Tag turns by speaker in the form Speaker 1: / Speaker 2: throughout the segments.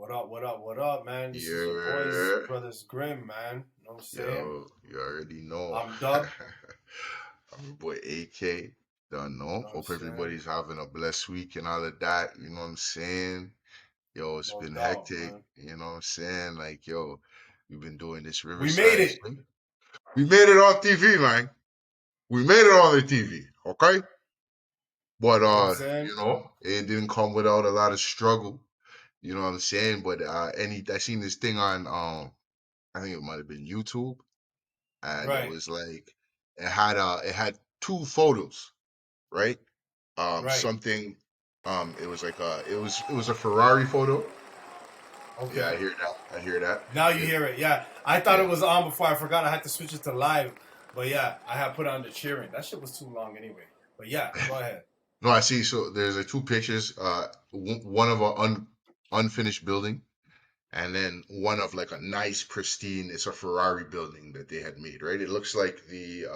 Speaker 1: What up, man? This is your boys,
Speaker 2: Yeah,
Speaker 1: Brothers Grimm, man. You know what I'm saying?
Speaker 2: yo, you already know.
Speaker 1: I'm Dub.
Speaker 2: I'm your boy AK. Don't know.
Speaker 1: You know what I'm
Speaker 2: Hope
Speaker 1: saying?
Speaker 2: everybody's having a blessed week and all of that. You know what I'm saying? Yo, it's
Speaker 1: No
Speaker 2: been
Speaker 1: doubt,
Speaker 2: hectic.
Speaker 1: man.
Speaker 2: You know what I'm saying? Like, yo, we've been doing this
Speaker 1: We made
Speaker 2: Riverside
Speaker 1: it.
Speaker 2: thing. We made it on TV, man. We made it on the TV. Okay? But
Speaker 1: You know what I'm saying?
Speaker 2: it didn't come without a lot of struggle. You know what I'm saying? But I seen this thing on I think it might have been YouTube, and it
Speaker 1: Right,
Speaker 2: was like it had two photos, right?
Speaker 1: right.
Speaker 2: Something it was like it was a Ferrari photo. Yeah,
Speaker 1: Okay.
Speaker 2: I hear that. I hear that.
Speaker 1: Now you
Speaker 2: It,
Speaker 1: hear it. Yeah. I thought
Speaker 2: yeah.
Speaker 1: it was on before I forgot I had to switch it to live. But yeah, I had put on the cheering. That shit was too long anyway. But yeah, go ahead.
Speaker 2: No, I see. So there's like two pictures. One of a unfinished building, and then one of like a nice, pristine. It's a Ferrari building that they had made, right? It looks like the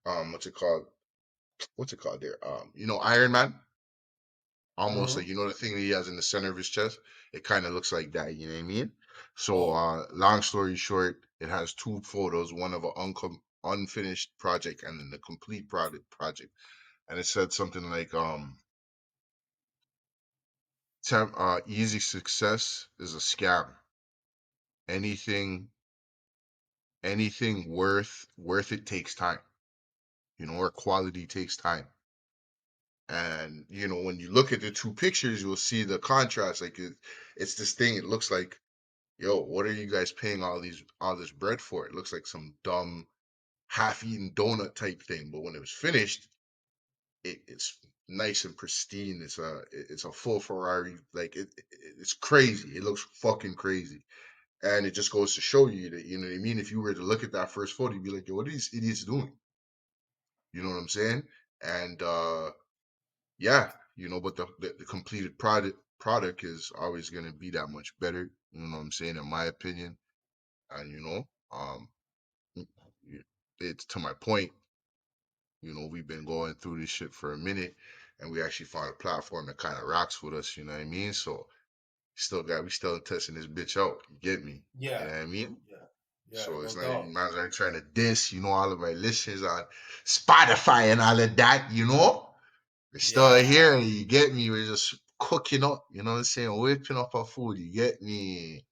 Speaker 2: what's it called? What's it called there? Iron Man. Almost
Speaker 1: Mm-hmm.
Speaker 2: like the thing that he has in the center of his chest. It kind of looks like that. You know what I mean? So,
Speaker 1: Oh,
Speaker 2: long story short, it has two photos: one of an unfinished project, and then the complete project. And it said something like, "Easy success is a scam. Anything, anything worth it takes time. Or quality takes time." And when you look at the two pictures, you'll see the contrast. Like it's this thing. It looks like, yo, what are you guys paying all this bread for? It looks like some dumb half-eaten donut type thing. But when it was finished, it's nice and pristine. It's a full Ferrari. Like it's crazy. It looks fucking crazy. And it just goes to show you that, you know what I mean? If you were to look at that first photo, you'd be like, yo, what are these idiots doing? You know what I'm saying? And yeah, but the completed product is always gonna be that much better. You know what I'm saying? In my opinion. And it's to my point. We've been going through this shit for a minute, and we actually found a platform that kind of rocks with us. You know what I mean? So we still testing this bitch out. You get me? You
Speaker 1: yeah.
Speaker 2: know what I mean?
Speaker 1: Yeah. Yeah,
Speaker 2: So
Speaker 1: no
Speaker 2: it's not even
Speaker 1: doubt.
Speaker 2: matter like trying to diss, all of my listeners on Spotify and all of that. We're still
Speaker 1: Yeah.
Speaker 2: here. You get me? We're just cooking up. You know what I'm saying? Whipping up our food. You get me?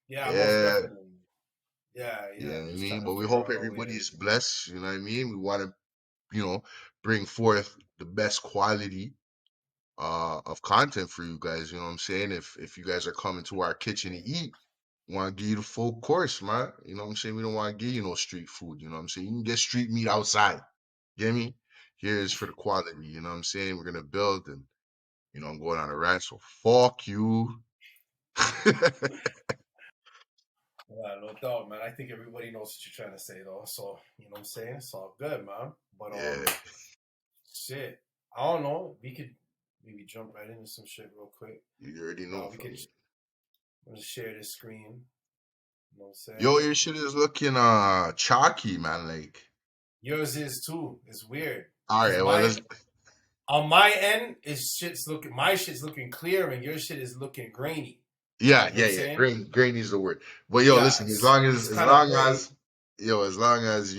Speaker 1: Yeah, most
Speaker 2: Yeah.
Speaker 1: definitely. Yeah,
Speaker 2: You
Speaker 1: yeah.
Speaker 2: know what I
Speaker 1: Just trying
Speaker 2: mean?
Speaker 1: to
Speaker 2: But we
Speaker 1: figure
Speaker 2: hope
Speaker 1: out a way
Speaker 2: everybody
Speaker 1: to.
Speaker 2: is blessed. You know what I mean? We want to, bring forth the best quality of content for you guys. You know what I'm saying? If you guys are coming to our kitchen to eat, we want to give you the full course, man. You know what I'm saying? We don't want to give you no street food. You know what I'm saying? You can get street meat outside. Get me? Here's for the quality. You know what I'm saying? We're gonna build, and I'm going on a rant. So fuck you.
Speaker 1: Yeah, no doubt, man. I think everybody knows what you're trying to say, though. So you know what I'm saying. It's all good, man. But
Speaker 2: Yeah,
Speaker 1: shit. I don't know. We could maybe jump right into some shit real quick.
Speaker 2: you already know,
Speaker 1: We could
Speaker 2: fam.
Speaker 1: just share this screen. You know what I'm
Speaker 2: Yo,
Speaker 1: saying?
Speaker 2: your shit is looking chalky, man. Like,
Speaker 1: Yours is too. It's weird
Speaker 2: all
Speaker 1: because
Speaker 2: right, well,
Speaker 1: my
Speaker 2: let's.
Speaker 1: on my end is my shit's looking clear and your shit is looking grainy.
Speaker 2: Yeah,
Speaker 1: You know what
Speaker 2: yeah,
Speaker 1: I'm
Speaker 2: yeah.
Speaker 1: saying?
Speaker 2: Grain is the word. But yo,
Speaker 1: Yeah,
Speaker 2: listen, as long
Speaker 1: it's
Speaker 2: as as
Speaker 1: kind of
Speaker 2: long
Speaker 1: gray.
Speaker 2: as as long as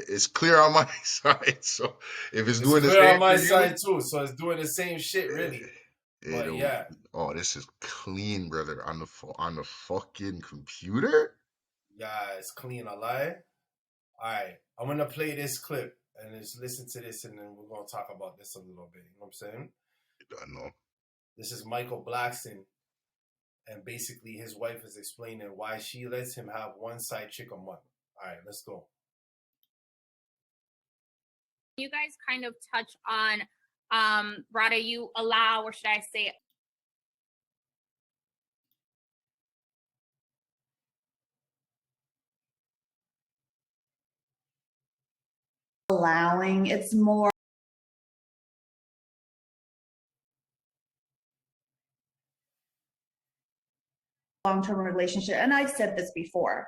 Speaker 2: it's clear on my side. So if it's
Speaker 1: It's
Speaker 2: doing the
Speaker 1: clear
Speaker 2: same
Speaker 1: on
Speaker 2: for
Speaker 1: my
Speaker 2: you,
Speaker 1: side too, so it's doing the same shit
Speaker 2: eh,
Speaker 1: really. But
Speaker 2: it'll.
Speaker 1: yeah,
Speaker 2: Oh, this is clean, brother. On the fucking computer.
Speaker 1: yeah, it's clean. I lie. All right, I'm gonna play this clip and just listen to this, and then we're gonna talk about this a little bit. You know what I'm saying?
Speaker 2: I know.
Speaker 1: This is Michael Blackson, and basically his wife is explaining why she lets him have one side chick a month. All right, let's go.
Speaker 3: You guys kind of touch on Rada, you allow, or should I say,
Speaker 4: allowing. It's more long-term relationship. And I've said this before.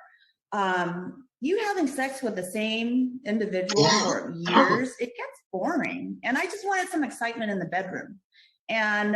Speaker 4: You having sex with the same individual for years, it gets boring. And I just wanted some excitement in the bedroom. And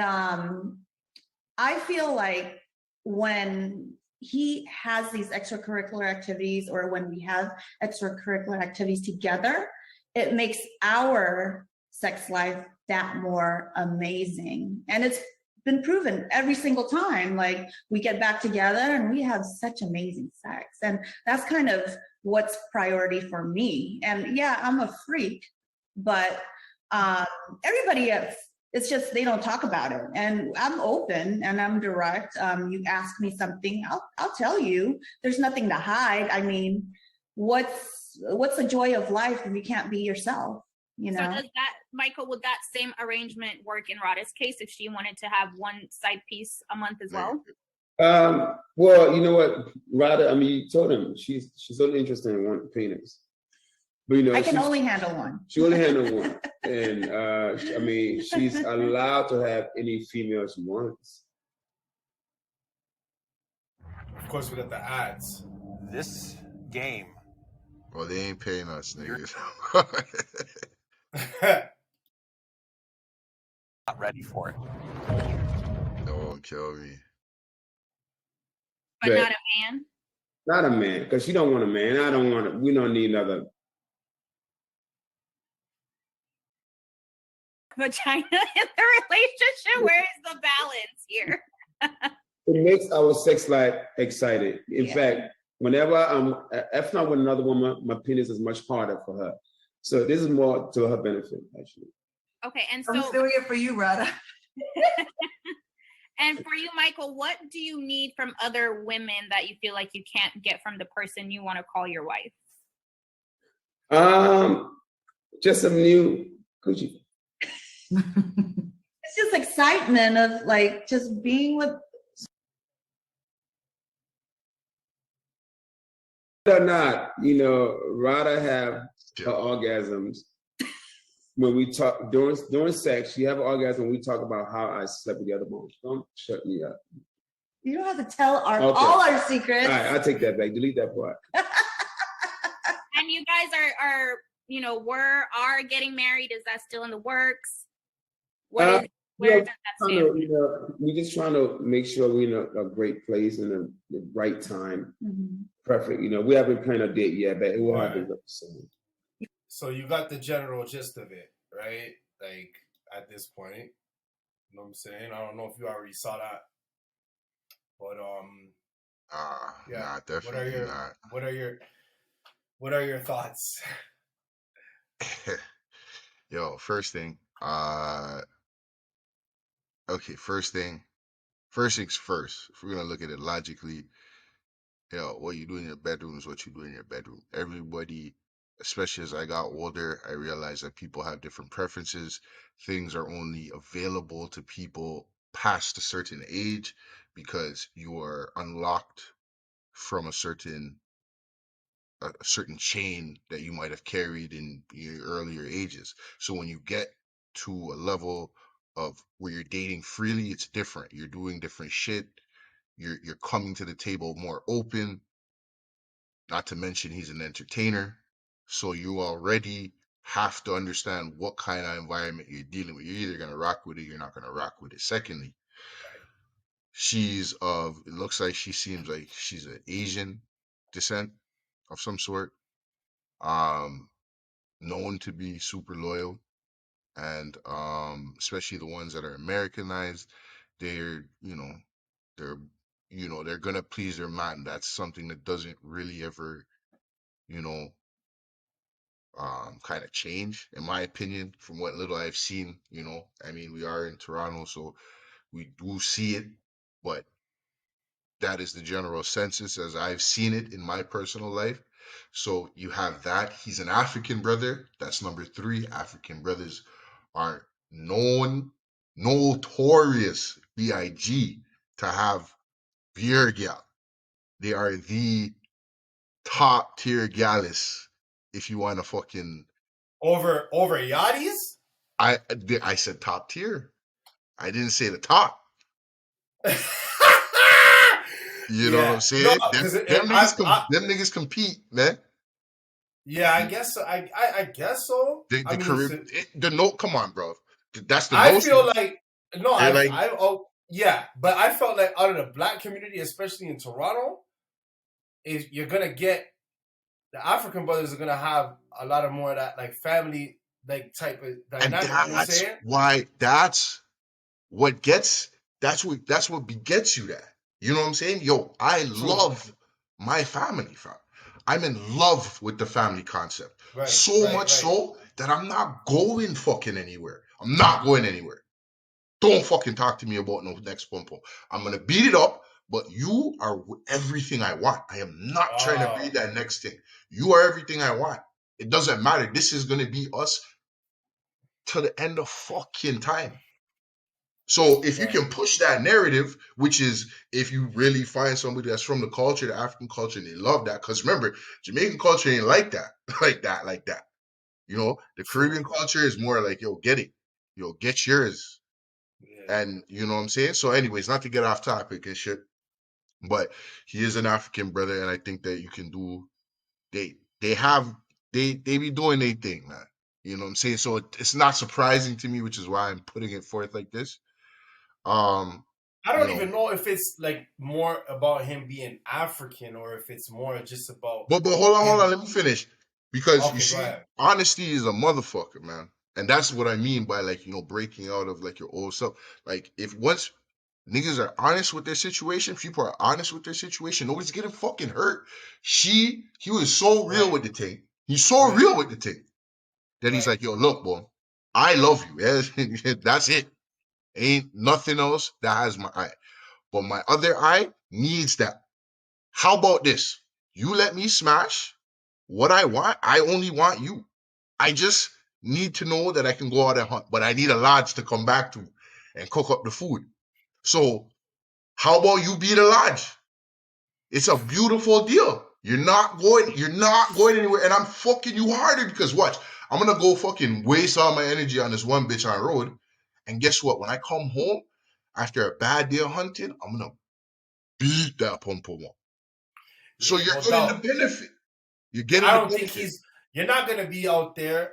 Speaker 4: I feel like when he has these extracurricular activities, or when we have extracurricular activities together, it makes our sex life that more amazing. And it's been proven every single time. Like, we get back together and we have such amazing sex. And that's kind of what's priority for me. And yeah, I'm a freak, but everybody else, it's just they don't talk about it. And I'm open and I'm direct. You ask me something, I'll tell you. There's nothing to hide. I mean, what's the joy of life if you can't be yourself? You know?
Speaker 3: So does that, Michael, would that same arrangement work in Rada's case if she wanted to have one side piece a month as well?
Speaker 5: Well, you know what, Rada, I mean, you told him she's only interested in one penis. But, you know,
Speaker 4: I can only handle one.
Speaker 5: She only handle one. And I mean, she's allowed to have any female she wants.
Speaker 1: Of course, we got the ads.
Speaker 6: This game.
Speaker 2: Well, they ain't paying us, niggas.
Speaker 6: Not ready for it.
Speaker 2: No one kill me.
Speaker 3: But not a man?
Speaker 5: Not a man, because she don't want a man. I don't want it. We don't need another
Speaker 3: vagina in the relationship. Where is the balance here?
Speaker 5: It makes our sex life excited. In fact, whenever if not with another woman, my penis is much harder for her. So this is more to her benefit, actually.
Speaker 3: Okay, and so
Speaker 7: I'm doing it for you, Rada.
Speaker 3: And for you, Michael, what do you need from other women that you feel like you can't get from the person you want to call your wife?
Speaker 5: Just some new coochie.
Speaker 4: It's just excitement of like just being with.
Speaker 5: Or not, you know, Rada have her orgasms when we talk during sex. She have an orgasm when we talk about how I slept with the other woman. Don't shut me up.
Speaker 4: You don't have to tell all our secrets.
Speaker 5: All right, I'll take that back. Delete that part.
Speaker 3: And you guys are you know, are getting married? Is that still in the works? Where does that stand?
Speaker 5: We're just trying to make sure we're in a great place and the right time. Mm-hmm. Perfect. You know, we haven't planned a date yet, but it will happen soon.
Speaker 1: So you got the general gist of it, right? Like, at this point, you know what I'm saying? I don't know if you already saw that, but yeah.
Speaker 2: Nah, definitely not.
Speaker 1: What are your thoughts?
Speaker 2: Yo, first thing, okay, first things first. If we're gonna look at it logically, what you do in your bedroom is what you do in your bedroom. Everybody, especially as I got older, I realized that people have different preferences. Things are only available to people past a certain age because you are unlocked from a certain chain that you might have carried in your earlier ages. So when you get to a level of where you're dating freely, it's different. You're doing different shit. You're coming to the table more open. Not to mention he's an entertainer. So you already have to understand what kind of environment you're dealing with. You're either gonna rock with it, you're not gonna rock with it. Secondly, it looks like she seems like she's an Asian descent of some sort. Known to be super loyal, and especially the ones that are Americanized, they're gonna please their man. That's something that doesn't really ever, kind of change, in my opinion, from what little I've seen. I mean, we are in Toronto, so we do see it, but that is the general census as I've seen it in my personal life. So you have that. He's an African brother. That's number 3. African brothers are notorious, BIG, to have beer gal. They are the top tier gallus. If you want to fucking
Speaker 1: over yachties.
Speaker 2: I said top tier. I didn't say the top. You know what I'm saying?
Speaker 1: No,
Speaker 2: them niggas compete, man.
Speaker 1: Yeah, I guess so. I guess so.
Speaker 2: Come on, bro. That's the
Speaker 1: I
Speaker 2: notion.
Speaker 1: feel like Yeah, but I felt like out of the black community, especially in Toronto, is you're gonna get the African brothers are gonna have a lot of more of that like family like type of
Speaker 2: And
Speaker 1: dynamic. You know what I'm saying?
Speaker 2: that's what gets that's what begets you that. You know what I'm saying? Yo, I
Speaker 1: True.
Speaker 2: love my family, fam. I'm in love with the family concept.
Speaker 1: Right.
Speaker 2: So
Speaker 1: Right.
Speaker 2: much
Speaker 1: Right.
Speaker 2: so that I'm not going fucking anywhere. I'm not going anywhere. Don't fucking talk to me about no next pom pom. I'm gonna beat it up, but you are everything I want. I am not trying to be that next thing. You are everything I want. It doesn't matter. This is gonna be us till the end of fucking time. So if you
Speaker 1: Right.
Speaker 2: can push that narrative, which is if you really find somebody that's from the culture, the African culture, and they love that, because remember, Jamaican culture ain't like that, like that. You know, the
Speaker 1: True.
Speaker 2: Caribbean culture is more like, yo, get it, yo, get yours,
Speaker 1: Yeah.
Speaker 2: and you know what I'm saying. So, anyways, not to get off topic and shit, but he is an African brother, and I think that you can do. They have they be doing their thing, man. You know what I'm saying. So it's not surprising to me, which is why I'm putting it forth like this. Um,
Speaker 1: I
Speaker 2: you
Speaker 1: don't
Speaker 2: know,
Speaker 1: even know if it's like more about him being African or if it's more just about
Speaker 2: but hold
Speaker 1: him.
Speaker 2: on, let me finish. Because you
Speaker 1: Okay, go
Speaker 2: see,
Speaker 1: ahead.
Speaker 2: honesty is a motherfucker, man. And that's what I mean by like, breaking out of like your old self. Like if once niggas are honest with their situation, people are honest with their situation, nobody's getting fucking hurt. He was so real
Speaker 1: Right.
Speaker 2: with the thing. He's so
Speaker 1: Right.
Speaker 2: real with the thing that he's
Speaker 1: Right.
Speaker 2: like, yo, look, boy, I love you. That's it. Ain't nothing else that has my eye. But my other eye needs that. How about this? You let me smash what I want. I only want you. I just need to know that I can go out and hunt, but I need a lodge to come back to and cook up the food. So how about you be the lodge? It's a beautiful deal. You're not going anywhere, and I'm fucking you harder because what? I'm gonna go fucking waste all my energy on this one bitch on the road. And guess what? When I come home after a bad day of hunting, I'm gonna beat that pom pom up. So
Speaker 1: Yeah,
Speaker 2: you're
Speaker 1: no
Speaker 2: getting the
Speaker 1: doubt.
Speaker 2: benefit. You're getting
Speaker 1: I
Speaker 2: the
Speaker 1: don't think
Speaker 2: benefit.
Speaker 1: you're not gonna be out there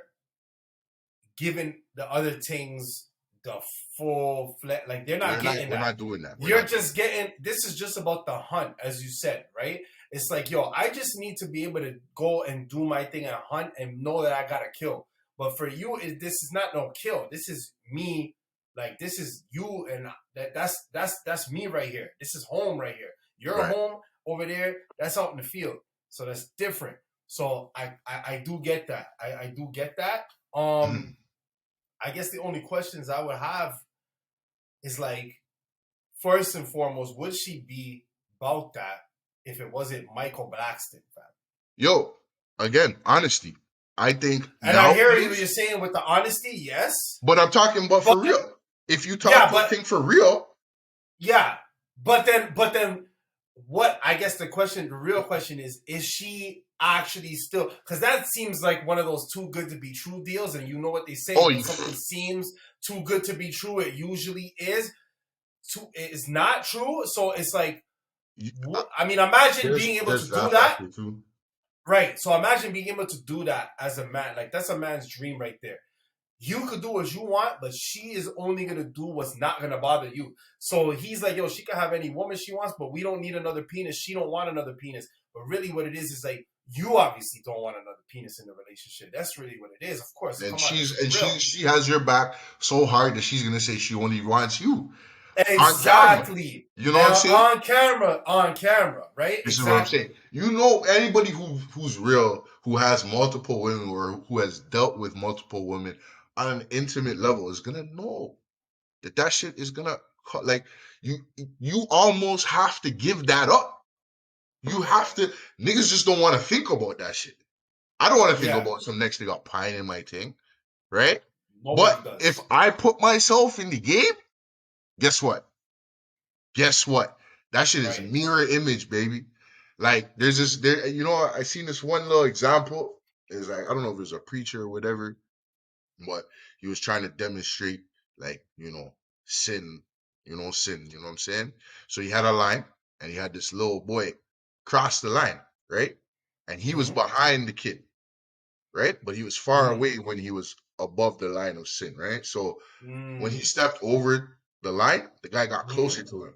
Speaker 1: giving the other things the full like they're not getting
Speaker 2: We're
Speaker 1: that.
Speaker 2: not doing that.
Speaker 1: You're just getting this is just about the hunt, as you said, right? It's like, yo, I just need to be able to go and do my thing and hunt and know that I got to kill. But for you, this is not no kill. This is me. Like this is you, and that's me right here. This is home right here. You're
Speaker 2: Right.
Speaker 1: home over there. That's out in the field. So that's different. So I do get that. I do get that. I guess the only questions I would have is like, first and foremost, would she be about that if it wasn't Michael Blackson, fam?
Speaker 2: Yo, again, honesty. I think
Speaker 1: And I hear what
Speaker 2: nowadays,
Speaker 1: you're saying with the honesty, yes.
Speaker 2: but I'm talking about
Speaker 1: But
Speaker 2: for real. If you
Speaker 1: yeah,
Speaker 2: talk the
Speaker 1: but
Speaker 2: thing for real,
Speaker 1: yeah. But then what I guess the real question is she actually still, because that seems like one of those too good to be true deals, and you know what they say,
Speaker 2: oh,
Speaker 1: when something seems too good to be true, it usually is. It's not true. So it's like,
Speaker 2: you
Speaker 1: I mean, imagine being able to
Speaker 2: there's
Speaker 1: do
Speaker 2: that
Speaker 1: that.
Speaker 2: factor too.
Speaker 1: Right. So imagine being able to do that as a man. Like that's a man's dream right there. You could do what you want, but she is only gonna do what's not gonna bother you. So he's like, yo, she can have any woman she wants, but we don't need another penis. She don't want another penis. But really what it is like, you obviously don't want another penis in the relationship. That's really what it is. Of course.
Speaker 2: And
Speaker 1: Come on, let's be real.
Speaker 2: she has your back so hard that she's gonna say she only wants you on camera.
Speaker 1: Exactly.
Speaker 2: You know what
Speaker 1: And
Speaker 2: I'm saying?
Speaker 1: on camera, right?
Speaker 2: This is what I'm saying.
Speaker 1: Exactly.
Speaker 2: You know, anybody who's real, who has multiple women or who has dealt with multiple women on an intimate level is gonna know that shit is gonna like you. You almost have to give that up. You have to. Niggas just don't want to think about that shit. I don't want to think
Speaker 1: Yeah.
Speaker 2: about some next nigga pining my thing, right?
Speaker 1: Nobody
Speaker 2: But if
Speaker 1: does.
Speaker 2: I put myself in the game, guess what? Guess what? That shit is
Speaker 1: Right.
Speaker 2: mirror image, baby. Like there's this I seen this one little example. It's like I don't know if it was a preacher or whatever, but he was trying to demonstrate like, sin, sin, you know what I'm saying? So he had a line and he had this little boy cross the line, right? And he was
Speaker 1: Mm-hmm.
Speaker 2: behind the kid, right? But he was far
Speaker 1: Mm-hmm.
Speaker 2: away when he was above the line of sin, right? So when he
Speaker 1: Mm.
Speaker 2: stepped over the line, the guy got closer to him.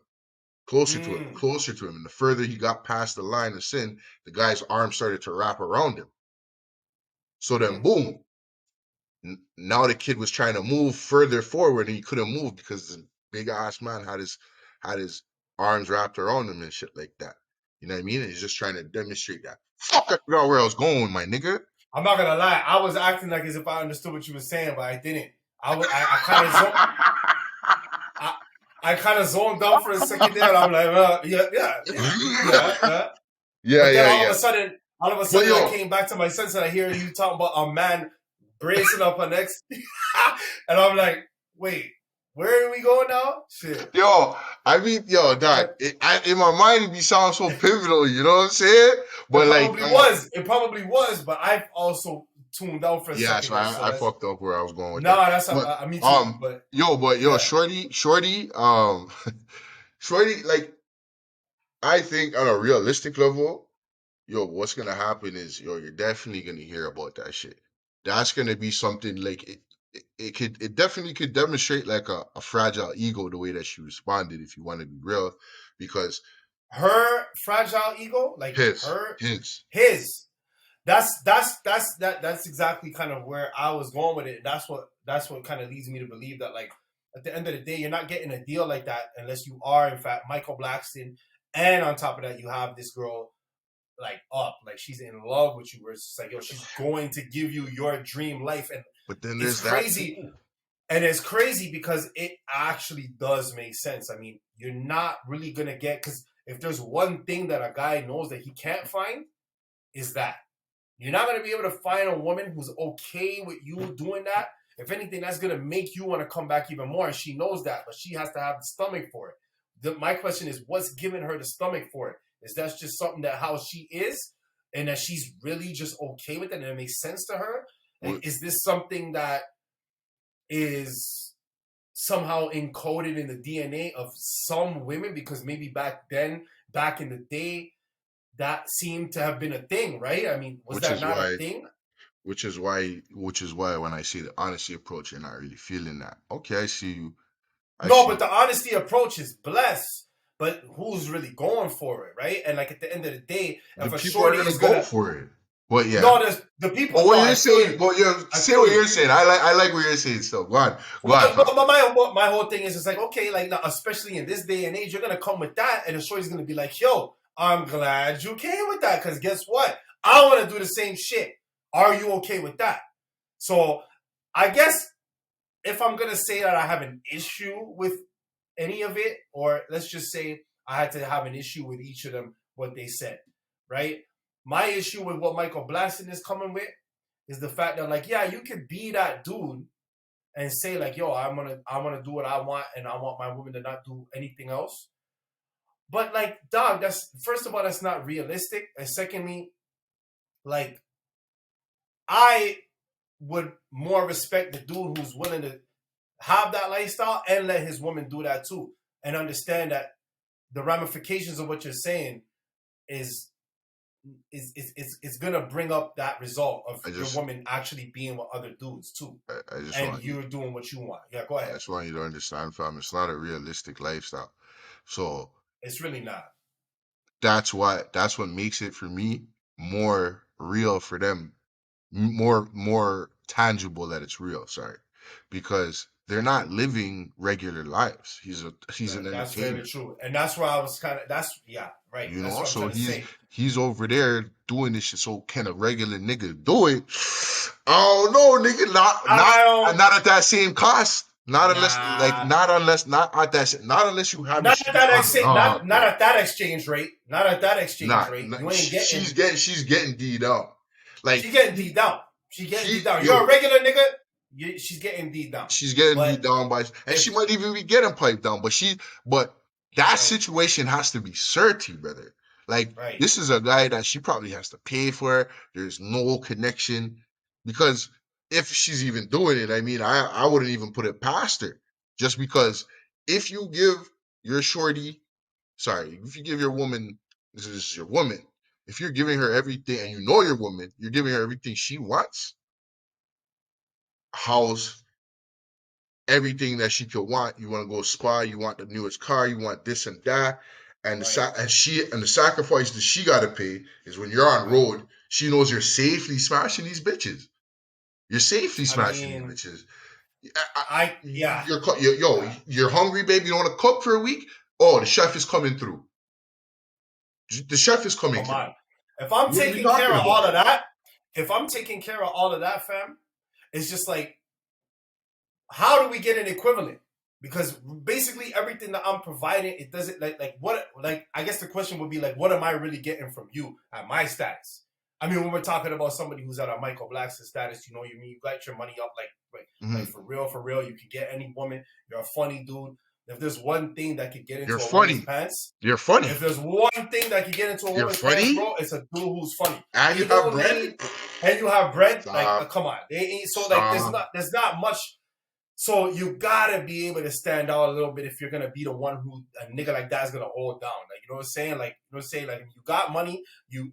Speaker 2: Closer to him,
Speaker 1: Mm.
Speaker 2: closer to him. And the further he got past the line of sin, the guy's arm started to wrap around him. So then, boom. Now the kid was trying to move further forward and he couldn't move because the big ass man had his arms wrapped around him and shit like that. You know what I mean? And he's just trying to demonstrate that. Fuck, I forgot where I was going, my nigga.
Speaker 1: I'm not gonna lie. I was acting like as if I understood what you were saying, but I didn't. I kind of zoned. I kind of zoned out for a second there, and I'm like, yeah. But then all of a sudden, I came back to my sense, and I hear you talking about a man bracing up an ex, and I'm like, wait, where are we going now? Shit.
Speaker 2: Yo, I mean, dog, in my mind, it be sound so pivotal, you know what I'm saying? But
Speaker 1: it probably was, but I've also tuned out for a second.
Speaker 2: Yeah, so I fucked up where I was going with
Speaker 1: that.
Speaker 2: No,
Speaker 1: that's me too. But
Speaker 2: shorty, shorty, like, I think on a realistic level, what's gonna happen is, you're definitely gonna hear about that shit. That's gonna be something like it definitely could demonstrate like a fragile ego the way that she responded, if you want to be real, because
Speaker 1: her fragile ego, like
Speaker 2: his.
Speaker 1: That's exactly kind of where I was going with it. That's what kind of leads me to believe that, like, at the end of the day, you're not getting a deal like that unless you are, in fact, Michael Blackson, and on top of that, you have this girl like she's in love with you, where it's like, yo, she's going to give you your dream life, and
Speaker 2: but then
Speaker 1: it's crazy. And it's crazy because it actually does make sense. I mean, you're not really gonna get, because if there's one thing that a guy knows that he can't find, is that. You're not going to be able to find a woman who's okay with you doing that. If anything, that's going to make you want to come back even more. And she knows that, but she has to have the stomach for it. My question is, what's giving her the stomach for it? Is that just something that how she is, and that she's really just okay with it, and it makes sense to her? Like, is this something that is somehow encoded in the DNA of some women? Because maybe back in the day, that seemed to have been a thing, right? I mean, was that not a thing?
Speaker 2: Which is why when I see the honesty approach, you're not really feeling that. Okay, I see you.
Speaker 1: But the honesty approach is blessed. But who's really going for it, right? And like at the end of the day, if a shorty is gonna
Speaker 2: go for it. But yeah,
Speaker 1: no, there's the people.
Speaker 2: But what you're saying, say what you're saying. I like what you're saying. So go on.
Speaker 1: But my whole thing is, it's like, okay, like now, especially in this day and age, you're gonna come with that, and the shorty's gonna be like, yo, I'm glad you came with that, because guess what? I want to do the same shit. Are you okay with that? So I guess if I'm going to say that I have an issue with any of it, or let's just say I had to have an issue with each of them, what they said, right? My issue with what Michael Blackson is coming with is the fact that, like, yeah, you could be that dude and say, like, yo, I want to do what I want, and I want my woman to not do anything else. But, like, dog, that's, first of all, that's not realistic. And secondly, like, I would more respect the dude who's willing to have that lifestyle and let his woman do that too, and understand that the ramifications of what you're saying is gonna bring up that result of your woman actually being with other dudes too, and you're doing what you want. Yeah, go ahead.
Speaker 2: I just want you to understand, fam. It's not a realistic lifestyle, so
Speaker 1: it's really not.
Speaker 2: That's what makes it for me more real for them, more tangible that it's real. Sorry, because they're not living regular lives. He's an entertainer.
Speaker 1: That's very true, and that's where I was kind of. Right.
Speaker 2: You know, so he's over there doing this shit. So can a regular nigga do it? I don't know, nigga. Not at that same cost. Not unless you have
Speaker 1: not at that exchange rate. Not at that exchange rate. You ain't getting.
Speaker 2: She's getting D'd out. Like
Speaker 1: she's getting D'd out. You're a regular nigga. She's getting D'd down.
Speaker 2: She's getting D'd down and she might even be getting piped down. But that situation has to be certain, brother. Like this is a guy that she probably has to pay for. There's no connection, because if she's even doing it, I mean, I wouldn't even put it past her. Just because if you give your if you give your woman, this is your woman. If you're giving her everything, and you know your woman, you're giving her everything she wants. House, everything that she could want. You want to go spa, you want the newest car, you want this and that. And the sacrifice that she got to pay is when you're on road, she knows you're safely smashing these bitches. You're safely smashing these bitches. You're hungry, baby. You don't want to cook for a week? Oh, the chef is coming through. The chef is coming through.
Speaker 1: If I'm taking care of all of that, fam, it's just like, how do we get an equivalent? Because basically everything that I'm providing, it doesn't I guess the question would be like, what am I really getting from you at my status? I mean, when we're talking about somebody who's at a Michael Blackson status, you got your money up, like for real, you can get any woman. You're a funny dude. If there's one thing that could get into woman's pants,
Speaker 2: you're funny.
Speaker 1: If there's one thing that could get into a woman's pants, bro, it's a dude who's funny.
Speaker 2: And you have bread.
Speaker 1: And you have bread. Like, come on, they ain't so like. There's not much. So you gotta be able to stand out a little bit if you're gonna be the one who a nigga like that is gonna hold down. Like, you know what I'm saying? Like, Like, you got money, you're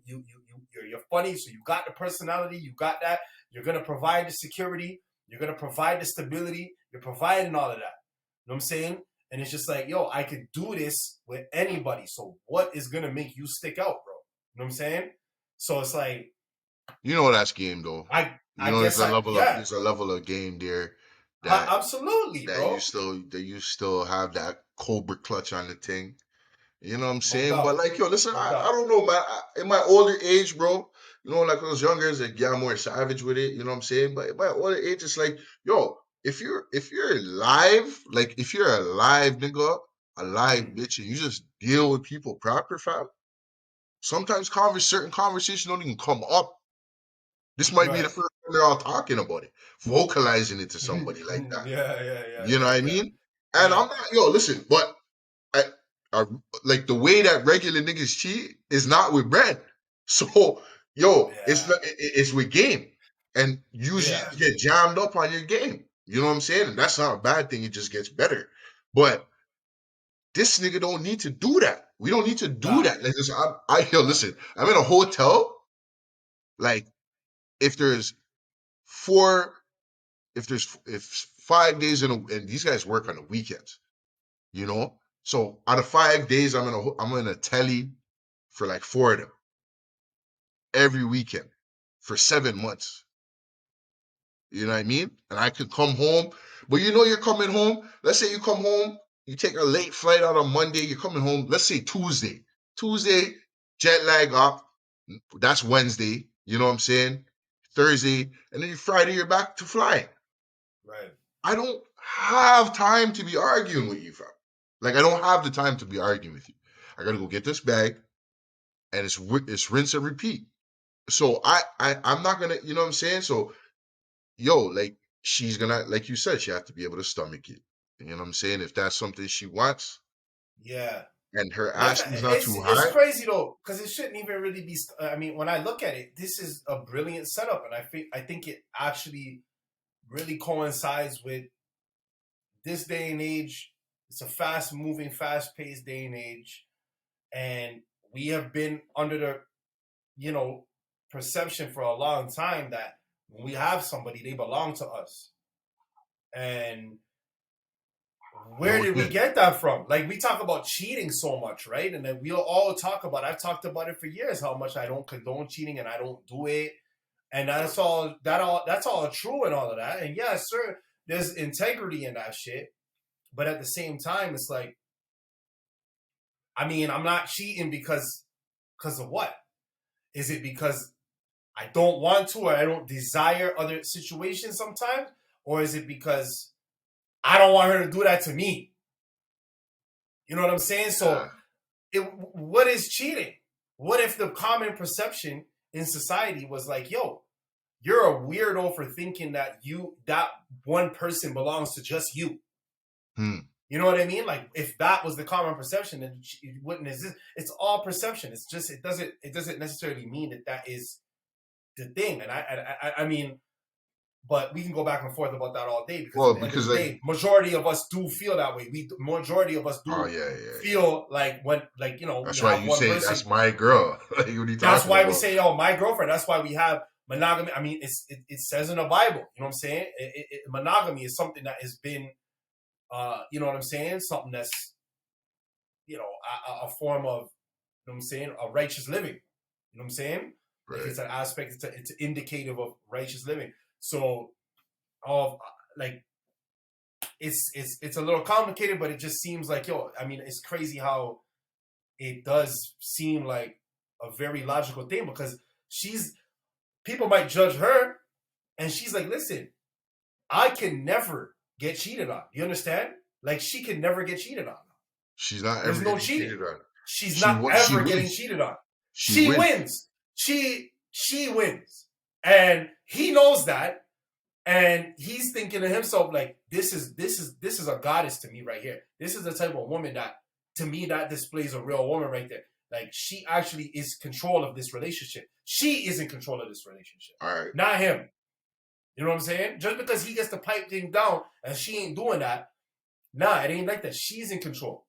Speaker 1: funny, so you got the personality, you got that. You're gonna provide the security, you're gonna provide the stability, you're providing all of that. You know what I'm saying? And it's just like, yo, I could do this with anybody. So what is gonna make you stick out, bro? You know what I'm saying? So it's like,
Speaker 2: that's game though. There's a level of game there.
Speaker 1: Absolutely,
Speaker 2: that
Speaker 1: bro.
Speaker 2: you still have that cobra clutch on the thing. You know what I'm saying? But like, yo, listen, I don't know, man. In my older age, bro, like when I was younger, it's like, yeah, I'm more savage with it. You know what I'm saying? But in my older age, it's like, yo, if you're alive, like if you're alive, nigga, alive, bitch, and you just deal with people proper, fam. Sometimes certain conversations don't even come up. This might be the first time they're all talking about it, vocalizing it to somebody like that.
Speaker 1: Yeah.
Speaker 2: You know what I mean? And I'm not, listen, but I like the way that regular niggas cheat is not with bread. So, it's with game. And usually you get jammed up on your game. You know what I'm saying? And that's not a bad thing. It just gets better. But this nigga don't need to do that. We don't need to do that. Like, listen, I'm in a hotel. Like, if there's 5 days and these guys work on the weekends, so out of 5 days, I'm in a telly for like 4 of them every weekend for 7 months. You know what I mean? And I could come home, but you're coming home. Let's say you come home, you take a late flight out on Monday, you're coming home, let's say Tuesday, jet lag up. That's Wednesday. You know what I'm saying? Thursday, and then Friday, you're back to flying.
Speaker 1: Right.
Speaker 2: I don't have time to be arguing with you, fam. Like, I don't have the time to be arguing with you. I gotta go get this bag, and it's rinse and repeat. So I'm not gonna, you know what I'm saying? So, like, she's gonna, like you said, she has to be able to stomach it. You know what I'm saying? If that's something she wants.
Speaker 1: Yeah.
Speaker 2: And her ass is not too high.
Speaker 1: It's crazy though, because it shouldn't even really be. I mean, when I look at it, this is a brilliant setup, and I think it actually really coincides with this day and age. It's a fast-moving, fast-paced day and age, and we have been under the, perception for a long time that when we have somebody, they belong to us, and where did we get that from? Like, we talk about cheating so much, right? And then we'll all talk about, I've talked about it for years, how much I don't condone cheating and I don't do it. And that's all true and all of that. And yeah, sir, there's integrity in that shit. But at the same time, it's like, I mean, I'm not cheating because of what? Is it because I don't want to, or I don't desire other situations sometimes? Or is it because I don't want her to do that to me? You know what I'm saying? So what is cheating? What if the common perception in society was like, yo, you're a weirdo for thinking that that one person belongs to just you. You know what I mean? Like, if that was the common perception, then it wouldn't exist. It's all perception. It's just, it doesn't necessarily mean that is the thing. And I mean, but we can go back and forth about that all day because at the end of the day, majority of us do feel that way. Majority of us do feel like when, like,
Speaker 2: that's why you say person, that's my girl.
Speaker 1: That's why we say, oh, my girlfriend. That's why we have monogamy. I mean, it says in the Bible. You know what I'm saying? Monogamy is something that has been you know what I'm saying? Something that's, you know, a form of, you know what I'm saying, a righteous living. You know what I'm saying? Like
Speaker 2: Right.
Speaker 1: it's an aspect, it's indicative of righteous living. So, like, it's a little complicated, but it just seems like, yo, I mean, it's crazy how it does seem like a very logical thing, because people might judge her, and she's like, listen, I can never get cheated on. You understand? Like, she can never get cheated on.
Speaker 2: She's not
Speaker 1: There's
Speaker 2: ever
Speaker 1: no
Speaker 2: getting
Speaker 1: cheating.
Speaker 2: cheated on.
Speaker 1: She's not
Speaker 2: She
Speaker 1: ever getting
Speaker 2: wins.
Speaker 1: cheated on.
Speaker 2: She
Speaker 1: She
Speaker 2: wins.
Speaker 1: wins. She wins. And he knows that. And he's thinking to himself, like, this is a goddess to me right here. This is the type of woman that, to me, that displays a real woman right there. Like, she actually is control of this relationship. She is in control of this relationship.
Speaker 2: All right.
Speaker 1: Not him. You know what I'm saying? Just because he gets the pipe thing down and she ain't doing that, nah, it ain't like that. She's in control.